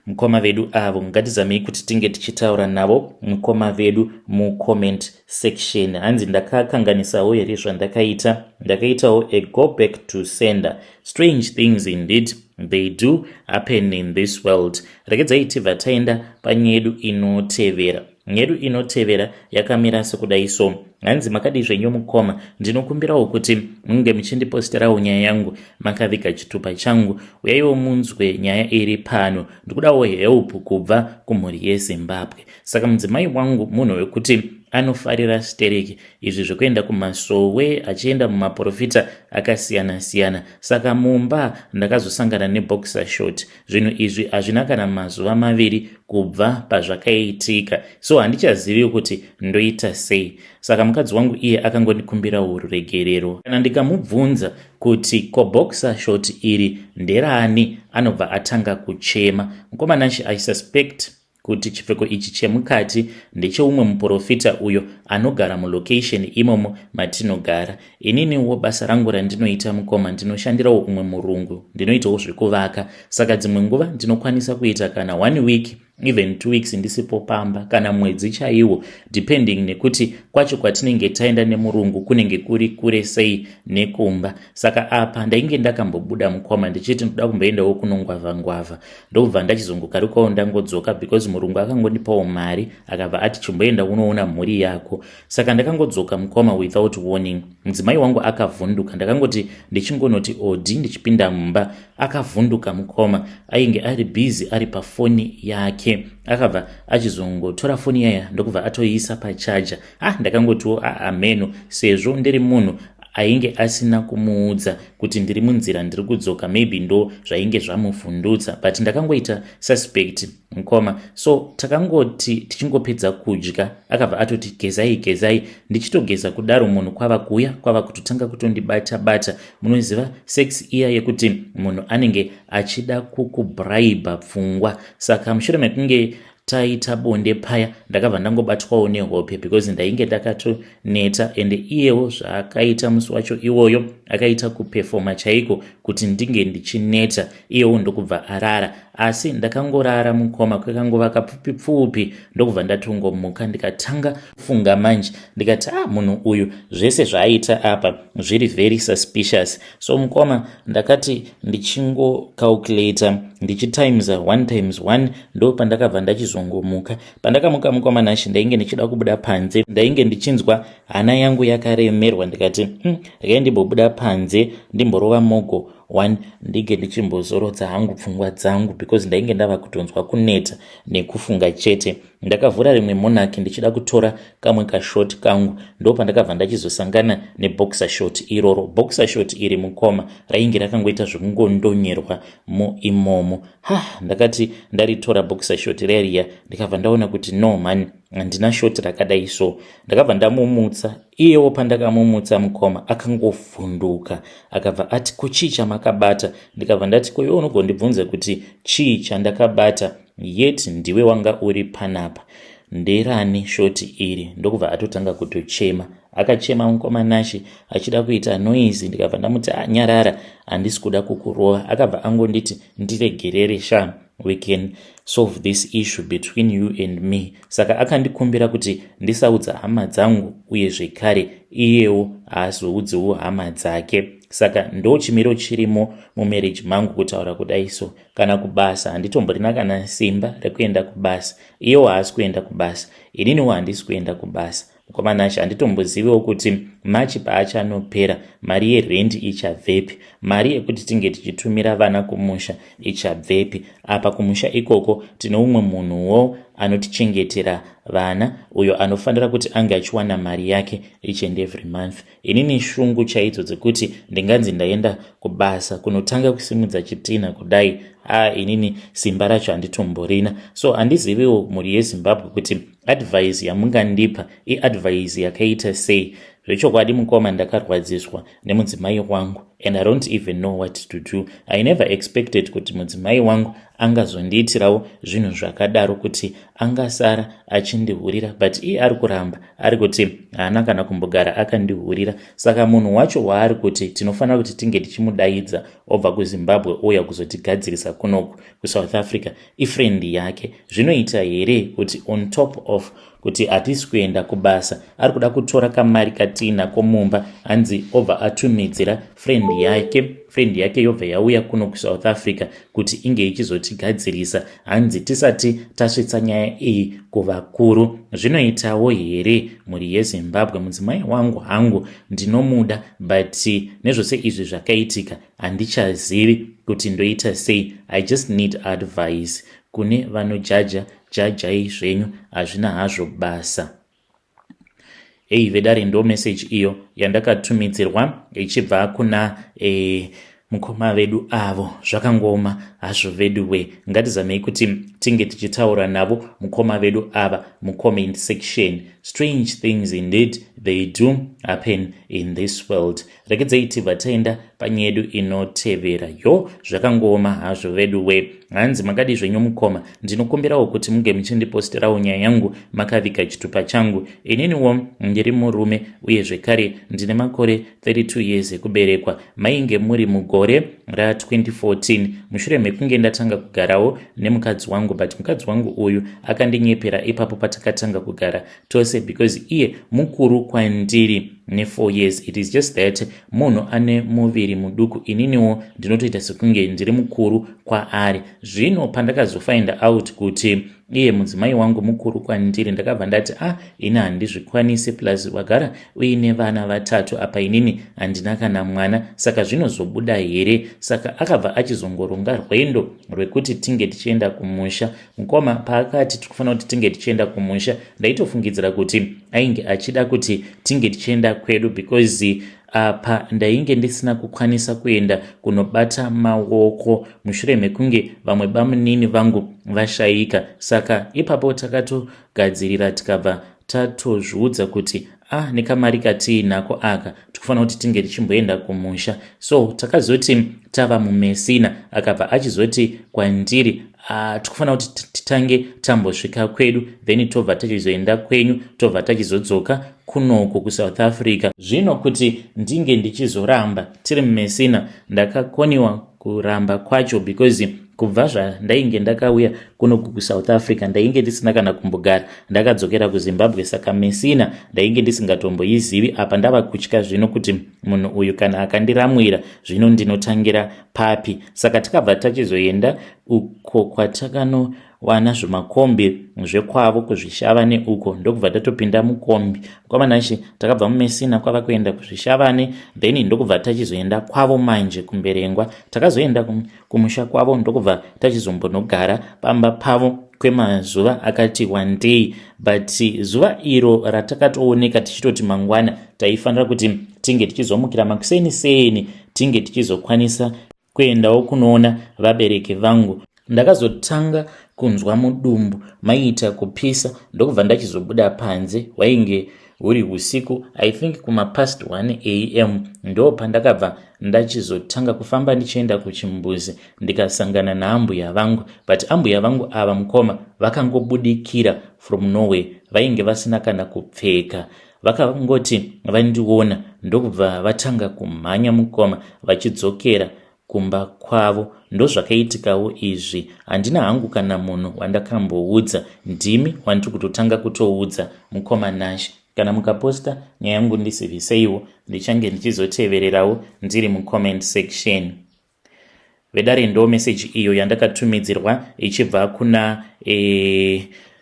mukoma vedu avo. Ngatizamei kuti tinge tichitaura navo mukoma vedu mucomment section. Hanzi ndakakanganisawo here zvandakaita, ndakaitawo a go back to sender. Strange things indeed they do happen in this world. Regedzai tibva taenda panyedu inotevera. Nyedu inotevera yakamira sekudai so. Hanzi makadi zvenyu mukoma, ndinokumbirawo kuti munge muchindiposterawo nyaya yangu makaviga chitupa changu. Uyaiwo munzwe nyaya iri pano. Ndikudawo help kubva kumhuri yeZimbabwe. Saka mudzimai wangu munhu wekuti anofarira stereki, izvi zvekuenda kumasowe achienda mumaprofita akasiyana-siyana. Saka mumba ndakazosangana neboxer short. Zvinhu izvi hazvina kana mazuva maviri kubva pazvakaitika, so handichazivi kuti ndoita sei. Saka mukadzi wangu iye akangondikumbira uregerero. Kana ndikamubvunza kuti ko boxer short iri nderani, anobva atanga kuchema. Mukomanashi I suspect kuti chipfeko ichi chemukati ndecheumwe muprofita uyo anogara mulocation imomo matinogara. Ininiwo basa rangu randinoita mukoma, ndinoshandirawo umwe murungu, ndinoitawo zvekuvaka. Saka dzimwe nguva ndinokwanisa kuita kana 1 week even 2 weeks ndisipo pamba, kana mwedzi chaiwo, depending nekuti kwacho kwatinenge taenda nemurungu kunenge kuri kure sei nekumba. Saka apa ndainge ndakambobuda mukoma ndichiti ndoda kumboendawo kunongwavha-ngwavha, ndobva ndachizongokarukawo ndangodzoka because murungu akangondipawo mari akabva ati chimboenda unoona mhuri yako. Saka ndakangodzoka mukoma without warning. Mudzimai wangu akavhunduka, ndakangoti ndichingonoti odi ndichipinda mumba, akavhunduka mukoma, ainge ari busy ari pafoni yake. Akabva achizongotora foni yaya ndokubva atoiisa pachaja. Ndakangotiwo ameno, sezvo ndiri munhu ainge asina kumuudza kuti ndiri munzira ndiri kudzoka, maybe ndo zvainge zvamuvhundutsa, but ndakangoita suspect mukoma. So takangoti tichingopedza kudya akabva atoti gezai. Ndichitogeza kudaro munhu kwava kuuya, kwava kutotanga kutondibata-bata. Munoziva sex iya yekuti munhu anenge achida kukubribe pfungwa. Saka mushure mekunge taita bonde paya ndakabva ndangobatwawo nehope because ndainge ndakatoneta, ende iyewo zvaakaita musi wacho iwoyo akaita kupefoma chaiko kuti ndinge ndichineta, iyewo ndokubva arara. Asi ndakangorara mukoma kwekangova kapfupi ndokubva ndatongomuka ndikatanga kufunga manje, ndikati munhu uyu zvese zvaaita apa zviri very suspicious. So mukoma ndakati ndichingocalculata ndichitimesa 1 times 1 ndo pandakabva ndachizongomuka. Pandakamuka mukoma nashi ndainge ndichida kubuda panze, ndainge ndichinzwa hana yangu yakaremerwa, ndikati rekai ndimbobuda panze ndimborova mogo 1 ndige ndichimbozorodza hangu pfungwa dzangu because ndainge ndava kutonzwa kuneta nekufunga chete. Ndakavhura rimwe monaki ndichida kutora kamwe kashoti kangu, ndo pandakabva ndachizosangana neboxer shot iroro. Boxer shot iri mukoma rainge rakangoita zvekungondonyerwa imomo. Ndakati ndaritora boxer shot rariya ndikabva ndaona kuti no man, handina shoti rakadai so. Ndakabva ndamumutsa, iyewo pandakamumutsa mukoma akangovhunduka akabva ati kuchii chamakabata. Ndikabva ndati ko iwe unogondibvunza kuti chii chandakabata, yet ndiwe wanga uri panapa, nderani shoti iri? Ndokubva atotanga kutochema. Akachema mukoma Nashi achida kuita noise. Ndikabva ndamuti nyarara, handisi kuda kukurova. Akabva angonditi ndiregerere sha, we can solve this issue between you and me. Saka akandikumbira kuti ndisaudza hama dzangu, uye zvekare iyewo haazoudziwo hama dzake. Saka ndo chimiro chirimo mumarriage mangu kutaura kudai so. Kana kubasa handitomborina kana simba rekuenda kubasa, iyewo haasi kuenda kubasa, ininiwo handisi kuenda kubasa. Mukoma Nashi handitomboziviwo kuti Machi paachanopera mari yerendi ichabvepi, mari yekuti tinge tichitumira vana kumusha ichabvepi. Apa kumusha ikoko tino umwe munhuwo anotichengetera vana, uyo anofanira kuti ange achiwana mari yake each and every month. Inini shungu chaidzo dzekuti ndinganzi ndaenda kubasa kunotanga kusimudza chitina kudai, inini simba racho handitomborina. So handiziviwo mhuri yeZimbabwe kuti advice yamungandipa iadvice yakaita sei. Zvechokwadi mukoma ndakarwadziswa nemudzimai wangu, and I don't even know what to do. I never expected kuti mudzimai wangu angazondiitirawo zvinhu zvakadaro, kuti angasara achindihurira, but iye ari kuramba ari kuti haana kana kumbogara akandihurira. Saka munhu wacho waari kuti tinofanira kuti tinge tichimudaidza obva kuZimbabwe ouya kuzotigadzirisa kunoku kuSouth Africa ifrendi yake. Zvinoita here kuti on top of kuti hatisi kuenda kubasa, ari kuda kutora kamari katinako mumba, hanzi obva atumidzira frendi yake yobva yauya kuno kuSouth Africa kuti inge ichizotigadzirisa, hanzi tisati tasvitsa nyaya iyi kuvakuru. Zvinoitawo here mhuri yeZimbabwe? Mudzimai wangu hangu ndinomuda, but nezvose izvi zvakaitika handichazivi kuti ndoita sei. I just need advice. Kune vanojaja jajai zvenyu, hazvina hazvo basa. Vedare ndo message iyo yandakatumidzirwa ichibva kuna mukoma vedu avo. Zvakangoma hazvo vedu we, ngatizamei kuti tinge tichitaura navo mukoma vedu ava mucomment section. Strange things indeed they do happen in this world. Regedzei tibva taenda panyedu inotevera. Zvakangoma hazvo vedu we. Hanzi makadi zvenyu mukoma, ndinokumbirawo kuti munge muchindiposterawo nyaya yangu makavika chitupa changu. Ininiwo ndiri murume, uye zvekare ndine makore 32 years ekuberekwa. Mainge muri mugore ra2014 mushure mekunge ndatanga kugarawo nemukadzi wangu, but mukadzi wangu uyu akandinyepera ipapo patakatanga kugara tose, because iye mukuru kwandiri ne4 years. It is just that munhu ane muviri muduku, ininiwo ndinotoita sekunge ndiri mukuru kwaari. Zvino pandakazofind out kuti iye mudzimai wangu mukuru kwandiri, ndakabva ndati ini handizvikwanisi, plus wagara uine vana vatatu, apa inini handina kana mwana. Saka zvinozobuda here? Saka akabva achizongoronga rwendo rwekuti tinge tichienda kumusha. Mukoma paakati tikufanira kuti tinge tichienda kumusha, ndaitofungidzira kuti ainge achida kuti tinge tichienda kwedu, because apa ndainge ndisina kukwanisa kuenda kunobata maoko mushure mekunge vamwe bamunini vangu vashaika. Saka ipapo takatogadzirira tikabva tatozviudza kuti nekamari katiinako aka tikufanira kuti tinge tichimboenda kumusha. So takazoti tava mumesina, akabva achizoti kwandiri tikufanira kuti titange tambosvika kwedu, then tobva tachizoenda kwenyu, tobva tachizodzoka kunoko kuSouth Africa. Zvino kuti ndinge ndichizoramba tiri mumesina, ndakakoniwa kuramba kwacho, because kubva zvandainge ndakauya kuno kuSouth Africa ndainge ndisina kana kumbogara, ndakadzokera kuZimbabwe. Saka mesina ndainge ndisingatomboizivi. Apa ndava kutya zvino kuti munhu uyu kana akandiramwira zvino ndinotangira papi. Saka takabva tachizoenda uko kwatakano wana zvimakombi zvekwavo kuzvishavane uko ndokubva tatopinda mukombi. Mukomanashi takabva mumesina kwava kuenda kuzvishavane, then ndokubva tachizoenda kwavo manje kumberengwa. Takazoenda kumusha kwavo ndokubva tachizombonogara pamba pavo kwemazuva akati 1 day, but zuva iro ratakatooneka tichitoti mangwana taifanira kuti tinge tichizomukira makuseni tinge tichizokwanisa kuendawo kunoona vabereki vangu. Ndakazotanga kunzwa mudumbu maita kupisa ndokubva ndachizobuda panze. Wainge huri usiku, I think kuma past 1 am ndo pandakabva ndachizotanga kufamba ndichienda kuchimbuzi ndikasangana naambuya vangu, but ambuya vangu ava mukoma vakangobudikira from nowhere, vainge vasina kana kupfeka. Vakangoti vandiona ndokubva vatanga kumhanya mukoma vachidzokera kumba kwavo. Ndozvakaitikawo izvi. Handina hangu kana munhu wandakamboudza, ndimi wandiri kutotanga kutoudza mukoma Nash. Kana mukaposta nyaya yangu ndisiviseiwo, ndichange ndichizotevererawo ndiri mucomment section. Vedare ndo message iyo yandakatumidzirwa ichibva kuna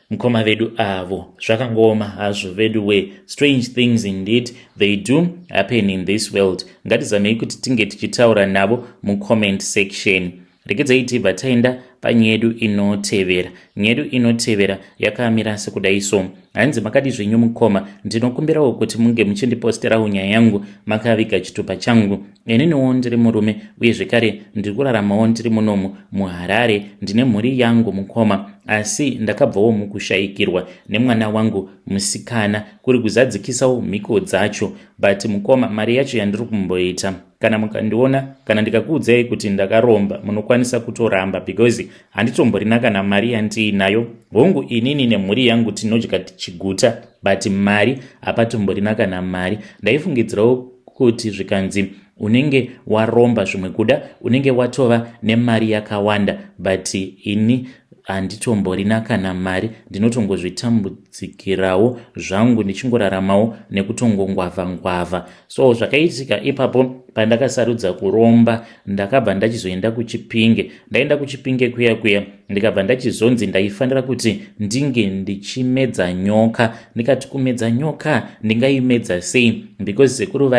mukoma vedu avo. Zvakangoma hazvo vedu we. Strange things indeed they do happen in this world. Ngatizamei kuti tinge tichitaura navo mucomment section. Regedzai tibva taenda panyedu inotevera. Nyedu inotevera yakamira sekudai so. Hanzi makadi zvenyu mukoma, ndinokumbirawo kuti munge muchindiposterawo nyaya yangu makaviga chitupa changu. Ininiwo ndiri murume uye zvekare ndiri kuraramawo ndiri munomu muHarare. Ndine mhuri yangu mukoma, asi ndakabvawo mukushayikirwa nemwana wangu musikana kuri kuzadzikisawo mhiko dzacho. But mukoma, mari yacho yandiri kumboita, kana mukandiona kana ndikakuudzai kuti ndakaromba, munokwanisa kutoramba because handitomborina kana mari yandiinayo. Hongu inini nemhuri yangu tinodya tichiguta, but mari hapatomborina kana mari. Ndaifungidzirawo kuti zvikanzi unenge waromba zvimwe kuda unenge watova nemari yakawanda, but ini handitomborina kana mari. Ndinotongozvitambudzikirawo zvangu ndichingoraramawo nekutongongwavha. So zvakaitika ipapo pandakasarudza kuromba, ndakabva ndachizoenda kuChipinge. Ndaenda kuChipinge kuya ndikabva ndachizonzi ndaifanira kuti ndinge ndichimedza nyoka. Ndikati kumedza nyoka ndingaimedza sei, because sekuru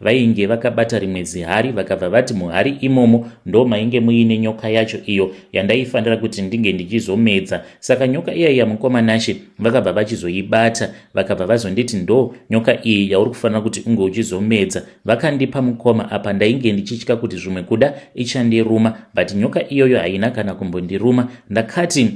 vainge vakabata rimwe zihari vakabva vati muhari imomo ndo mainge muine nyoka yacho iyo yandaifanira kuti ndinge ndichizomedza. Saka nyoka iya mukoma Nash vakabva vachizoibata, vakabva vazonditi ndo nyoka iyi yauri kufanira kuti unge uchizomedza. Vakandipa mukoma apa ndainge ndichitya kuti zvimwe kuda ichandiruma, but nyoka iyoyo haina kana kumbondiruma. Ndakati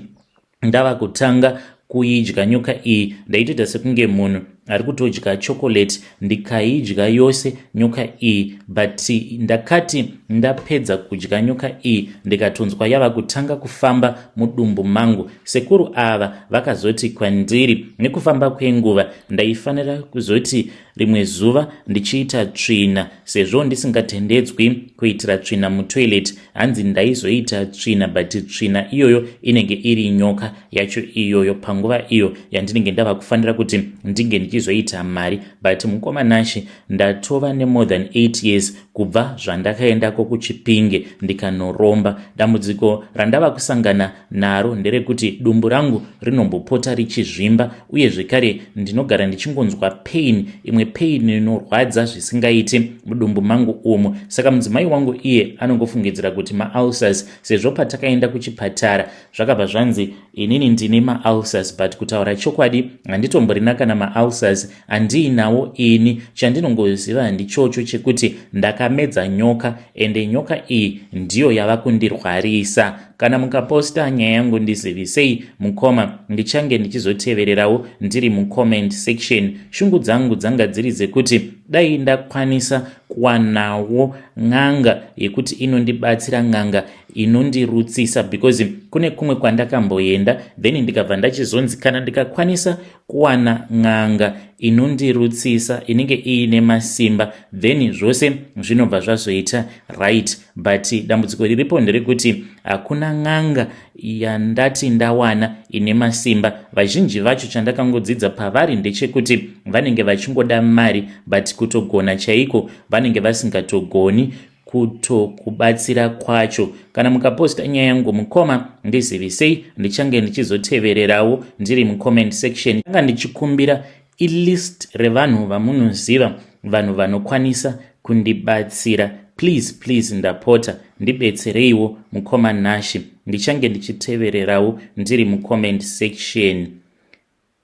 ndava kutanga kuidya nyoka iyi ndaitoita sekunge munhu ari kutodya chocolate, ndikaidya yose nyoka iyi. But ndakati ndapedza kudya nyoka iyi ndikatonzwa yava kutanga kufamba mudumbu mangu. Sekuru ava vakazoti kwandiri nekufamba kwenguva ndaifanira kuzoti rimwe zuva ndichiita tsvina, sezvo ndisingatendedzwi kuitira tsvina mutoilet. Hanzi ndaizoita tsvina, but tsvina iyoyo inenge iri nyoka yacho iyoyo panguva iyo yandinenge ndava kufanira kuti ndinge ndichizoita mari. But mukoma Nash ndatova more than 8 years kubva zvandakaendako kuChipinge ndikanoromba. Dambudziko randava kusangana naro nderekuti dumbu rangu rinombopota richizvimba, uye zvekare ndinogara ndichingonzwa pain, imwe pain inorwadza zvisingaiti mudumbu mangu umo. Saka mudzimai wangu iye anongofungidzira kuti maulcers, sezvo patakaenda kuchipatara zvakabva zvanzi inini ndine maulcers, but kutaura chokwadi handitomborina kana maulcers, handiinawo ini. Chandinongoziva ndichocho chekuti ndakamedza nyoka, ende nyoka iyi ndiyo yava kundirwarisa. Kana mukaposta nyaya yangu ndizivisei mukoma, ndichange ndichizotevererawo ndiri mucomment section. Shungu dzangu dzanga dziri dzekuti dai ndakwanisa kuwanawo n'anga yekuti inondibatsira, n'anga inondirutsisa, because kune kumwe kwandakamboenda then ndikabva ndachizonzi kana ndikakwanisa kuwana n'anga inondirutsisa inenge iine masimba then zvose zvinobva zvazoita right. But dambudziko riripo nderekuti hakuna n'anga yandati ndawana ine masimba. Vazhinji vacho chandakangodzidza pavari ndechekuti vanenge vachingoda mari, but kutogona chaiko vanenge vasingatogoni kutokubatsira kwacho. Kana mukaposta nyaya yangu mukoma ndizivisei, ndichange ndichizotevererawo ndiri mucomment section. Ndanga ndichikumbira ilist revanhu vamunoziva, vanhu vanokwanisa kundibatsira. Please ndapota ndibetsereiwo mukoma Nashi, ndichange ndichitevererawo ndiri mucomment section.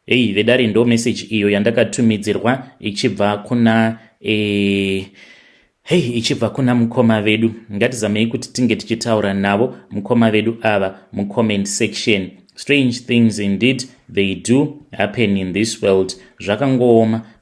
Vedare ndo message iyo yandakatumidzirwa ichibva kuna mukoma vedu. Ngatizamei kuti tinge tichitaura navo mukoma vedu ava mucomment section. Strange things indeed they do happen in this world.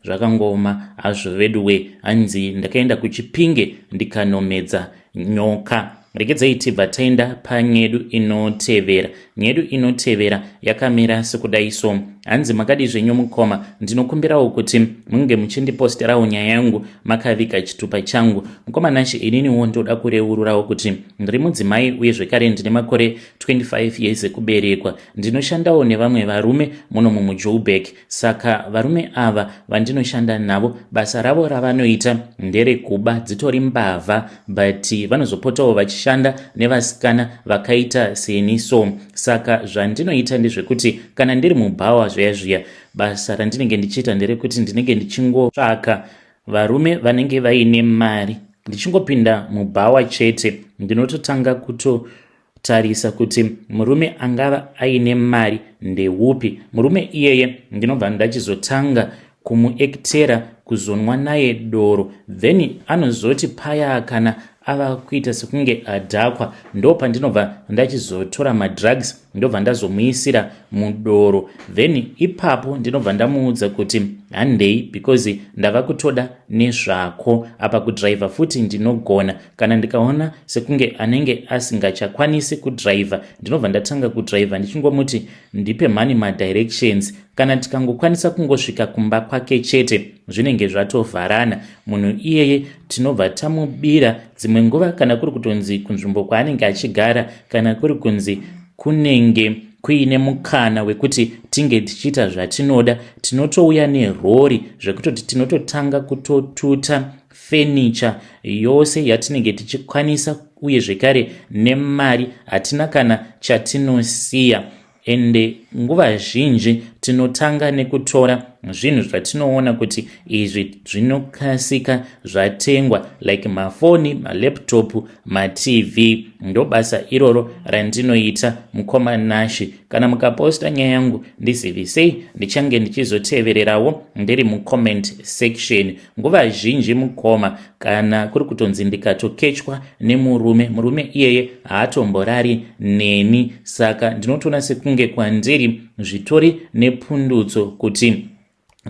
Zvakangoma azvo veduwe. Anzi ndakaenda kuchipinge ndikanomedza nyoka. Regedzai tibva taenda panyedu inotevera. Nyedu inotevera yakamira sekudai so. Hanzi makadi zvenyu mukoma, ndinokumbirawo kuti munge muchindiposterawo nyaya yangu makavika chitupa changu. Mukoma Nashi, ininiwo ndoda kureururawo kuti ndiri mudzimai uye zvekare ndine makore 25 years ekuberekwa. Ndinoshandawo nevamwe varume muno muJoburg. Saka varume ava vandinoshanda navo, basa ravo ravanoita nderekuba dzitori mbavha, but vanozopotawo vachishanda nevasikana vakaita seniso. Saka zvandinoita ndezvekuti kana ndiri mubhawa zviya basa randinenge ndichiita nderekuti ndinenge ndichingotsvaka varume vanenge vaine mari. Ndichingopinda mubhawa chete ndinototanga kutotarisa kuti murume angava aine mari ndeupi. Murume iyeye ndinobva ndachizotanga kumuektera, kuzonwa naye doro, then anozoti paya kana ava kuita sekunge adhakwa, ndo pandinobva ndachizotora madrugs ndobva ndazomuisira mudoro, then ipapo ndinobva ndamuudza kuti handei because ndava kutoda nezvako. Apa kudhraivha futi ndinogona. Kana ndikaona sekunge anenge asingachakwanisi kudhraivha, ndinobva ndatanga kudhraivha ndichingomuti ndipe mhani madirections. Kana tikangokwanisa kungosvika kumba kwake chete zvinenge zvatovharana. Munhu iyeye tinobva tamubira. Dzimwe nguva kana kuri kutonzi kunzvimbo kwaanenge achigara, kana kuri kunzi kunenge kuine mukana wekuti tinge tichiita zvatinoda, tinotouya nerori zvekutoti tinototanga kutotuta furniture yose yatinenge tichikwanisa, uye zvekare nemari hatina kana chatinosiya. Ende nguva zhinji tinotanga nekutora zvinhu zvatinoona kuti izvi zvinokasika zvatengwa, like mafoni, malaptop, matv. Ndo basa iroro randinoita mukoma Nashi. Kana mukaposta nyaya yangu ndizivisei, ndichange ndichizotevererawo ndiri mucomment section. Nguva zhinji mukoma, kana kuri kutonzi ndikatokechwa nemurume iyeye haatomborari neni. Saka ndinotoona sekunge kwandiri zvitori nepundutso kuti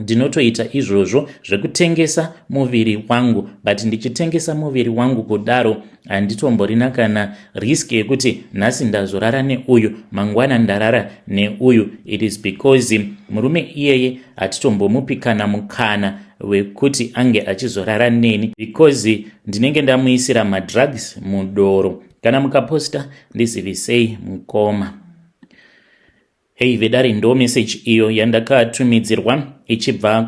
ndinotoita izvozvo zvekutengesa muviri wangu, but ndichitengesa muviri wangu kudaro handitomborina kana risk yekuti nhasi ndazorara neuyu, mangwana ndarara neuyu. It is because murume iyeye hatitombomupi kana mukana wekuti ange achizorara neni, because ndinenge ndamuisira madrugs mudoro. Kana mukaposta ndizivisei mukoma. Vedare ndo message iyo yandakatumidzirwa ichibva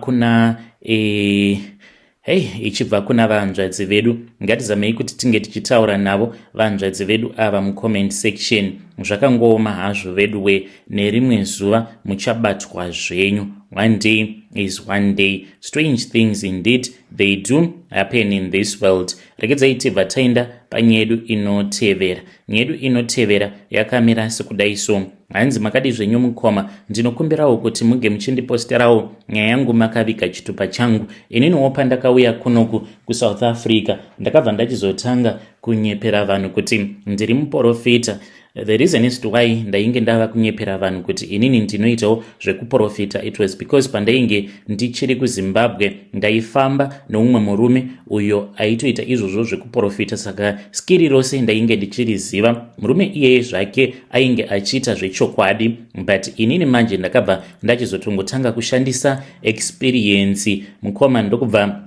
kuna vahanzvadzi vedu. Ngatizamei kuti tinge tichitaura navo vahanzvadzi vedu ava mucomment section. Zvakangoma hazvo veduwe, nerimwe zuva muchabatwa zvenyu. One day is one day. Strange things indeed they do happen in this world. Regedzai tibva taenda panyedu inotevera. Nyedu inotevera yakamira sekudai so. Hanzi makadi zvenyu mukoma, ndinokumbirawo kuti muge muchindiposterawo nyaya yangu makavika chitupa changu. Ininiwo pandakauya kunoku kuSouth Africa ndakabva ndachizotanga kunyepera vanhu kuti ndiri muprofita. The reason is to why ndainge ndava kunyepera vanhu kuti inini ndinoitawo zvekuprofita, it was because pandainge ndichiri kuZimbabwe ndaifamba noumwe murume uyo aitoita izvozvo zvekuprofita. Saka skiri rose ndainge ndichiriziva. Murume iyeye zvake ainge achiita zvechokwadi, but inini manje ndakabva ndachizotongotanga kushandisa experience mukoma, ndokubva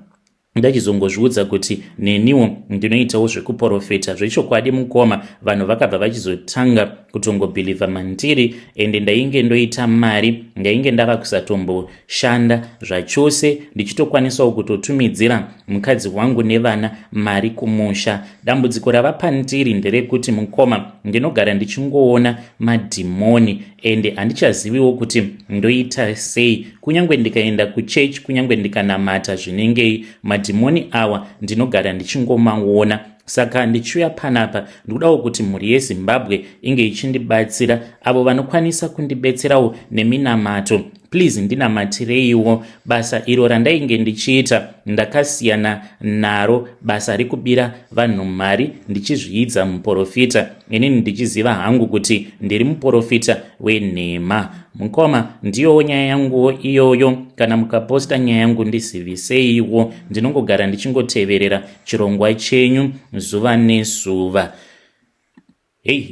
ndachizongozviudza kuti neniwo ndinoitawo zvekuprofita zvechokwadi mukoma. Vanhu vakabva vachizotanga kutongobhilivha mandiri ende ndainge ndoita mari, ndainge ndava kusatomboshanda zvachose, ndichitokwanisawo kutotumidzira mukadzi wangu nevana mari kumusha. Dambudziko rava pandiri nderekuti mukoma ndinogara ndichingoona madhimoni ende handichaziviwo kuti ndoita sei. Kunyange ndikaenda kuchechi, kunyange ndikanamata zvinengei, madhimoni awa ndinogara ndichingomaona. Saka ndichiuya panapa ndikudawo kuti mhuri yeZimbabwe inge ichindibatsira, avo vanokwanisa kundibetserawo neminamato. Please ndinamatireiwo. Basa iro randainge ndichiita ndakasiyana naro, basa rekubira vanhu mari ndichizviidza muprofita, inini ndichiziva hangu kuti ndiri muprofita wenhema. Mukoma, ndiyowo nyaya yanguwo iyoyo. Kana mukaposta nyaya yangu ndisiviseiwo. Ndinongogara ndichingoteverera chirongwa chenyu zuva nezuva.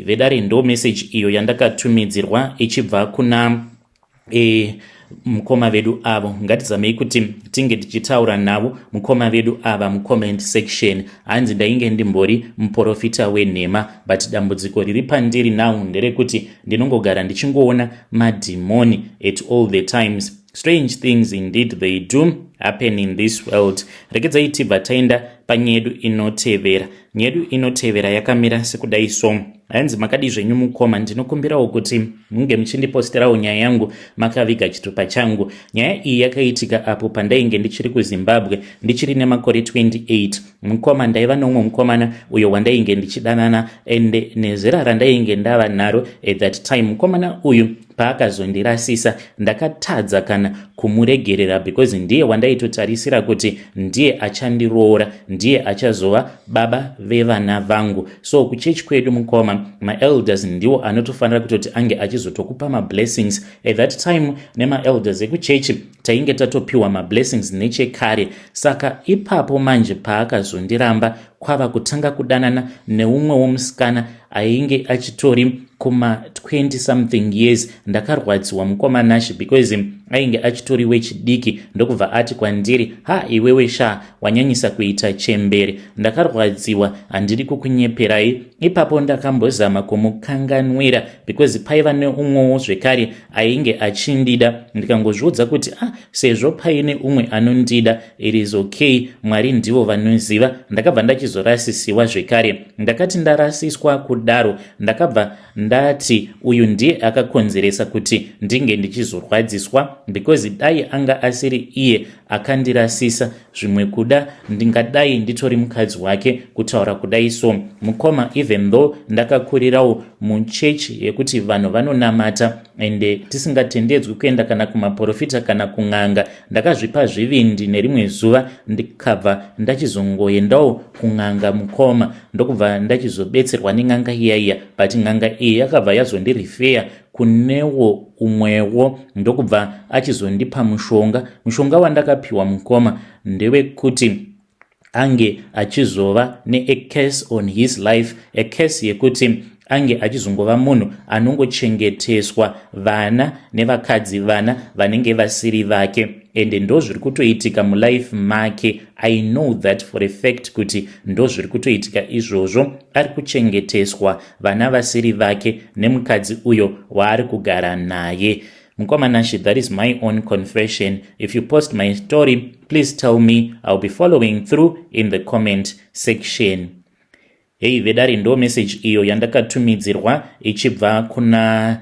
Vedare ndo message iyo yandakatumidzirwa ichibva kuna mukoma vedu avo. Ngatizamei kuti tinge tichitaura navo mukoma vedu ava mucomment section. Hanzi ndainge ndimbori muprofita wenhema, but dambudziko riri pandiri now nderekuti ndinongogara ndichingoona madhimoni at all the times. Strange things indeed they do happen in this world. Regedzai tibva taenda panyedu inotevera. Nyedu inotevera yakamira sekudai so. Hanzi makadi zvenyu mukoma, ndinokumbirawo kuti munge muchindiposterawo nyaya yangu makaviga chitupa changu. Nyaya iyi yakaitika apo pandainge ndichiri kuZimbabwe ndichiri nemakore 28. Mukoma, ndaiva nomwe mukomana uyo wandainge ndichidanana ende nezera randainge ndava naro at that time. Mukomana uyu paakazondirasisa ndakatadza kana kumuregerera because ndiye wandaitotarisira kuti ndiye achandiroora, ndiye achazova baba vevana vangu. So kuchechi kwedu mukoma, maelders ndiwo anotofanira kutoti ange achizotokupa mablessings. At that time nemaelders ekuchechi tainge tatopiwa mablessings nechekare. Saka ipapo manje paakazondiramba kwava kutanga kudanana neumwe womusikana ainge achitori kuma 20 something years. Ndakarwadziwa mukomanashi because ainge achitori wechidiki, ndokubva ati kwandiri, ha iwewe sha wanyanyisa kuita chembere. Ndakarwadziwa, handiri kukunyeperai. Ipapo ndakambozama kumukanganwira because paiva neumwewo zvekare ainge achindida. Ndikangozviudza kuti sezvo paine umwe anondida, it is okay, Mwari ndivo vanoziva. Ndakabva ndachizorasisiwa zvekare. Ndakati ndarasiswa kudaro, ndakabva ndati uyu ndiye akakonzeresa kuti ndinge ndichizorwadziswa because dai anga asiri iye akandirasisa, zvimwe kuda ndingadai nditori mukadzi wake kutaura kudai so. Mukoma, even though ndakakurirawo muchechi yekuti vanhu vanonamata ende tisingatendedzwi kuenda kana kumaprofita kana kun'anga, ndakazvipa zvivindi nerimwe zuva ndikabva ndachizongoendawo kun'anga mukoma, ndokubva ndachizobetserwa nen'anga iyaiya. But n'anga iyi yakabva yazondirifeya kunewo umwewo, ndokubva achizondipa mushonga wandakapiwa mukoma ndewekuti ange achizova a curse on his life, a curse yekuti ange achizongova munhu anongochengeteswa vana nevakadzi vana vanenge vasiri vake. Ende ndo zviri kutoitika mulife make. I know that for a fact kuti ndo zviri kutoitika izvozvo. Ari kuchengeteswa vana vasiri vake nemukadzi uyo waari kugara naye. Mukomanashi, that is my own confession. If you post my story, please tell me. I'll be following through in the comment section. Vedari ndo message iyo yandakatumidzirwa ichibva kuna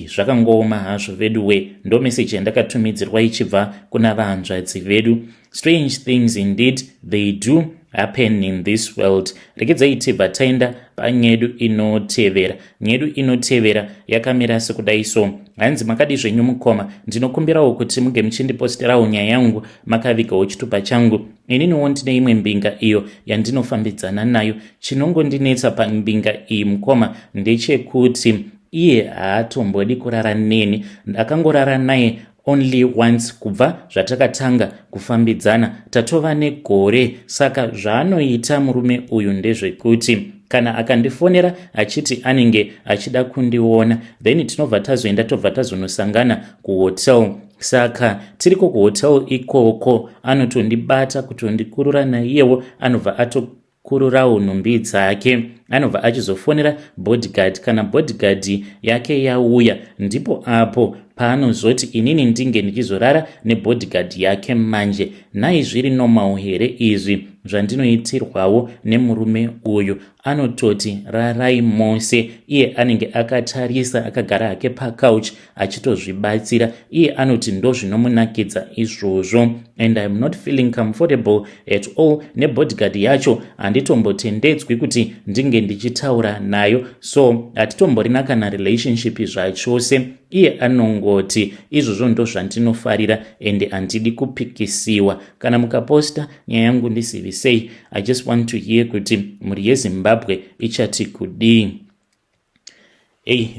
zvakangoma hazvo veduwe. Ndo message yandakatumidzirwa ichibva kuna vahanzvadzi vedu. Strange things indeed they do happen in this world. Regedzai tibva taenda panyedu inotevera. Nyedu inotevera yakamira sekudai so. Hanzi makadi zvenyu mukoma, ndinokumbirawo kuti muge muchindiposterawo nyaya yangu makavigawo chitupa changu. Ininiwo ndine imwe mbinga iyo yandinofambidzana nayo. Chinongondinetsa pambinga iyi mukoma ndechekuti iye haatombodi kurara neni. Ndakangorara naye only once kubva zvatakatanga kufambidzana, tatova negore. Saka zvaanoita murume uyu ndezvekuti kana akandifonera achiti anenge achida kundiona, then tinobva tazoenda tobva tazonosangana kuhotel. Saka tiriko kuhotel ikoko anotondibata kutondikurura naiyewo anobva atokururawo nhumbi dzake anobva achizofonera bodyguard. Kana bodyguard yake yauya, ndipo apo paanozoti inini ndinge ndichizorara nebodyguard yake manje. Nai zviri normal here izvi zvandinoitirwawo nemurume uyu? Anototi rarai mose. Iye anenge akatarisa akagara hake pacouch achitozvibatsira. Iye anoti ndo zvinomunakidza izvozvo, and I'm not feeling comfortable at all nebodyguard yacho. Handitombotendedzwi kuti ndinge ndichitaura nayo, so hatitomborina kana relationship zvachose. Iye anongoti izvozvo ndo zvandinofarira ende handidi kupikisiwa. Kana mukaposta nyaya yangu ndisivisei, I just want to hear kuti mhuri yeZimbabwe ichati kudii.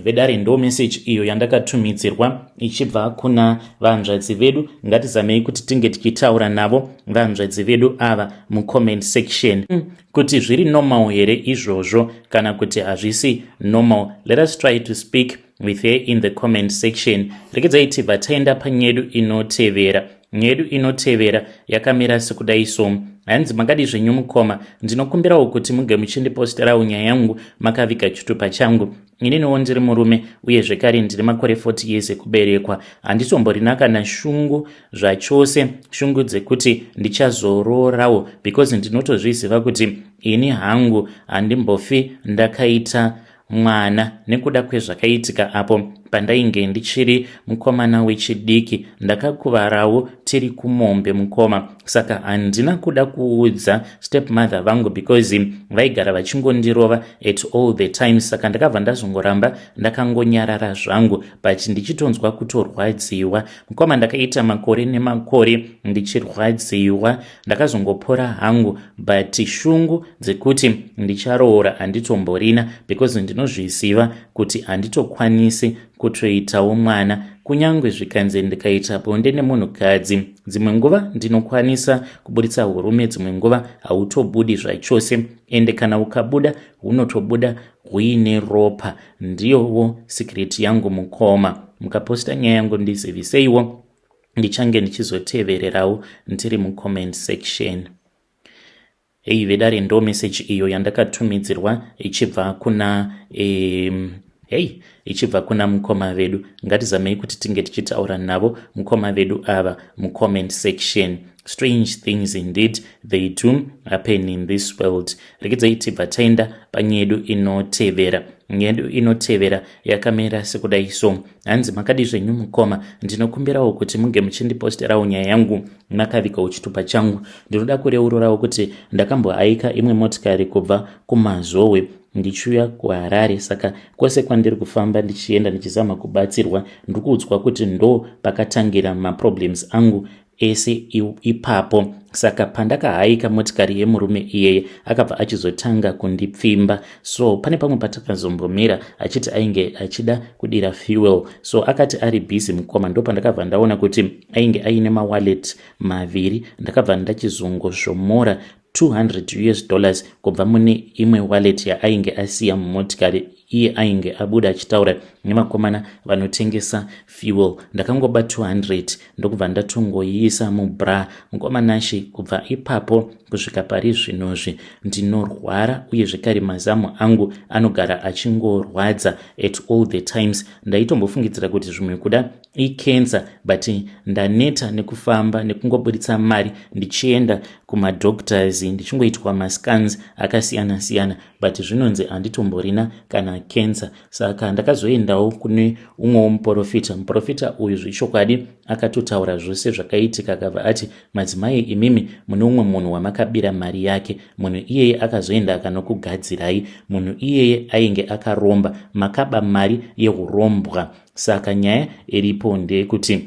Vedare ndo message iyo yandakatumidzirwa ichibva kuna vanzvadzi vedu. Ngatizamei kuti tinge tichitaura navo vanzvadzi vedu ava mucomment section kuti zviri normal here izvozvo kana kuti hazvisi normal. Let us try to speak with her in the comment section. Regedzai tibva taenda panyedu inotevera. Nyedu inotevera yakamira sekudai so. Hanzi makadi zvenyu mukoma, ndinokumbirawo kuti muge muchindiposterawo nyaya yangu makaviga chitupa changu. Ininiwo ndiri murume uye zvekare ndiri makore 40 years ekuberekwa. Handitomborina kana shungu zvachose, shungu dzekuti ndichazororawo, because ndinotozviziva kuti ini hangu handimbofi ndakaita mwana nekuda kwezvakaitika apo pandainge ndichiri mukomana wechidiki. Ndakakuvarawo tiri kumombe mukoma, saka handina kuda kuudza stepmother vangu because vaigara vachingondirova at all the time. Saka ndakabva ndazongoramba ndakangonyarara zvangu, but ndichitonzwa kutorwadziwa. Mukoma ndakaita makore nemakore ndichirwadziwa, ndakazongopora hangu, but shungu dzekuti ndicharoora handitomborina, because ndinozviziva kuti handitokwanisi kutoitawo mwana. Kunyange zvikanzi ndikaita bonde nemunhukadzi, dzimwe nguva ndinokwanisa kuburitsa hurume, dzimwe nguva hautobudi zvachose, ende kana ukabuda hunotobuda huine ropa. Ndiyowo secret yangu mukoma. Mukaposta nyaya yangu ndiziviseiwo, ndichange ndichizotevererawo ndiri mucomment section. Vedare ndo message iyo yandakatumidzirwa ichibva kuna ichibva kuna mukoma vedu. Ngatizamei kuti tinge tichitaura navo mukoma vedu ava mucomment section. Strange things indeed they do happen in this world. Regedzai tibva taenda panyedu inotevera. Nyedu inotevera yakamira sekudai so. Hanzi makadi zvenyu mukoma, ndinokumbirawo kuti muge muchindiposterawo nyaya yangu makaviga chitupa changu. Ndinoda kureurorawo kuti ndakambohaika imwe motikari kubva kuMazowe ndichiuya kuHarare, saka kwose kwandiri kufamba ndichienda ndichizama kubatsirwa, ndikuudzwa kuti ndo pakatangira maproblems angu ese ipapo. Saka pandakahaika motikari yemurume iyeye akabva achizotanga kundipfimba, so pane pamwe patakazombomira achiti ainge achida kudira fuel, so akati ari busy mukoma. Ndo pandakabva ndaona kuti ainge aine mawallet maviri. Ndakabva ndachizongozvomora $200 kubva mune imwe wallet yaainge asiya mumotikari. Iye ainge abuda achitaura nemakomana vanotengesa fuel. Ndakangoba 200 ndokubva ndatongoiisa mubra. Mukomanashi kubva ipapo kusvika pari zvinozvi ndinorwara, uye zvekare mazamu angu anogara achingorwadza at all the times. Ndaitombofungidzira kuti zvimwe kuda icancer, but ndaneta nekufamba nekungoburitsa mari ndichienda kumadoctors ndichingoitwa mascans akasiyana siyana, but zvinonzi handitomborina kana cancer. Saka ndakazoendawo kune umwe muprofita. Muprofita uyu zvichokwadi akatotaura zvose zvakaitika, akabva ati, madzimai imimi mune umwe munhu wamakabira mari yake. Munhu iyeye akazoenda akanokugadzirai. Munhu iyeye ainge akaromba, makaba mari yehurombwa. Saka nyaya iripo ndeyekuti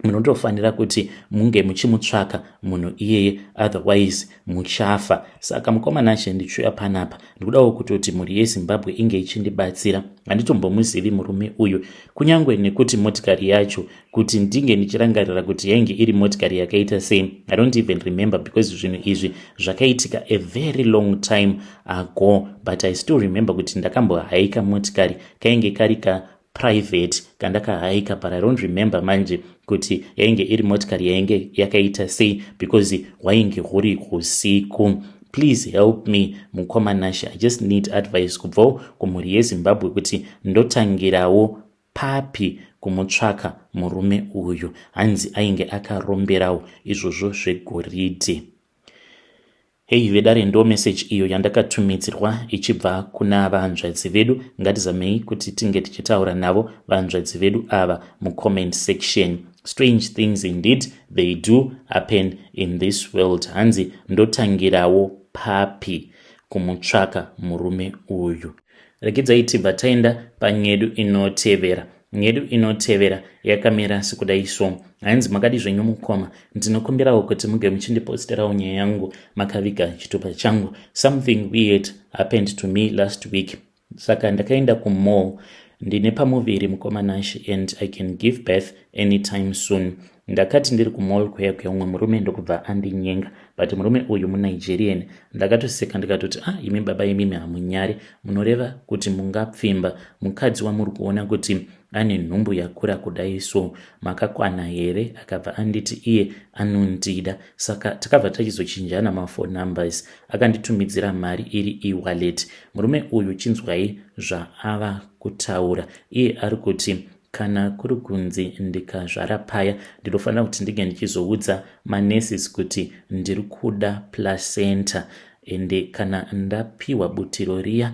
munotofanira kuti munge muchimutsvaka munhu iyeye, otherwise muchafa. Saka mukomanache ndichiuya panapa ndikudawo kutoti mhuri yeZimbabwe inge ichindibatsira. Handitombomuzivi murume uyu, kunyange nekuti motikari yacho kuti ndinge ndichirangarira kuti yainge iri motikari yakaita sei, I don't even remember, because zvinhu izvi zvakaitika a very long time ago, but I still remember kuti ndakambohaika motikari kainge kari ka private kandakahaika, but I don't remember manje kuti yainge iri motikari yainge yakaita sei, because wainge huri usiku. please help me mukoma Nashe, I just need advice kubvawo kumhuri yeZimbabwe kuti ndotangirawo papi kumutsvaka murume uyu. Hanzi ainge akaromberawo izvozvo zvegoridhe. Hei vedare, ndo message iyo yandakatumidzirwa ichibva kuna vanzvadzi vedu. Ngatizamei kuti tinge tichitaura navo vanzvadzi vedu ava mucomment section. Strange things indeed they do happen in this world. Hanzi ndotangirawo papi kumutsvaka murume uyu. Regedzai tibva taenda panyedu inotevera. Nyedu inotevera yakamira sekudai so. Hanzi makadi zvenyu mukoma, ndinokumbirawo kuti muge muchindiposterawo nyaya yangu makaviga chitupa changu. Something weird happened to me last week. Saka ndakaenda kumall. Ndine pamuviri mukoma Nashe and I can give birth anytime soon. Ndakati ndiri kumall kuya umwe murume ndokubva andinyenga, but murume uyu muNigerian. Ndakatoseka ndikatoti imi baba imi hamunyari, munoreva kuti mungapfimba mukadzi wamuri kuona kuti ane nhumbu yakura kudai so makakwana here? Akabva anditi iye anondida. Saka takabva tachizochinjana mafone numbers. Akanditumidzira mari iri e-wallet. Murume uyu chinzwai zvaava kutaura. Iye ari kuti kana kuri kunzi ndikazvara paya ndinofanira kuti ndige ndichizoudza manurses kuti ndiri kuda placenta, ende kana ndapiwa butiro riya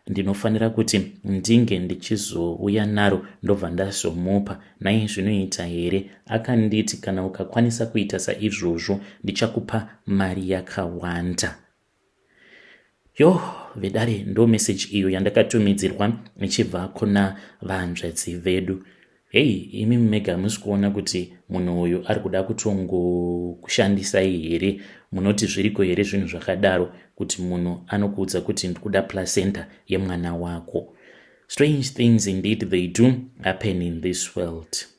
ndinofanira kuti ndinge ndichizouya naro ndobva ndazomupa. Naye zvinoita here? Akanditi kana ukakwanisa kuita saizvozvo ndichakupa mari yakawanda. Vedare, ndo message iyo yandakatumidzirwa ichibva kuna vanzvadzi vedu. Hei, imi mega musi kuona kuti munhu uyu ari kuda kutongokushandisai here? Munoti zviriko here zvinhu zvakadaro kuti munhu anokuudza kuti ndikuda placenta yemwana wako? Strange things indeed they do happen in this world.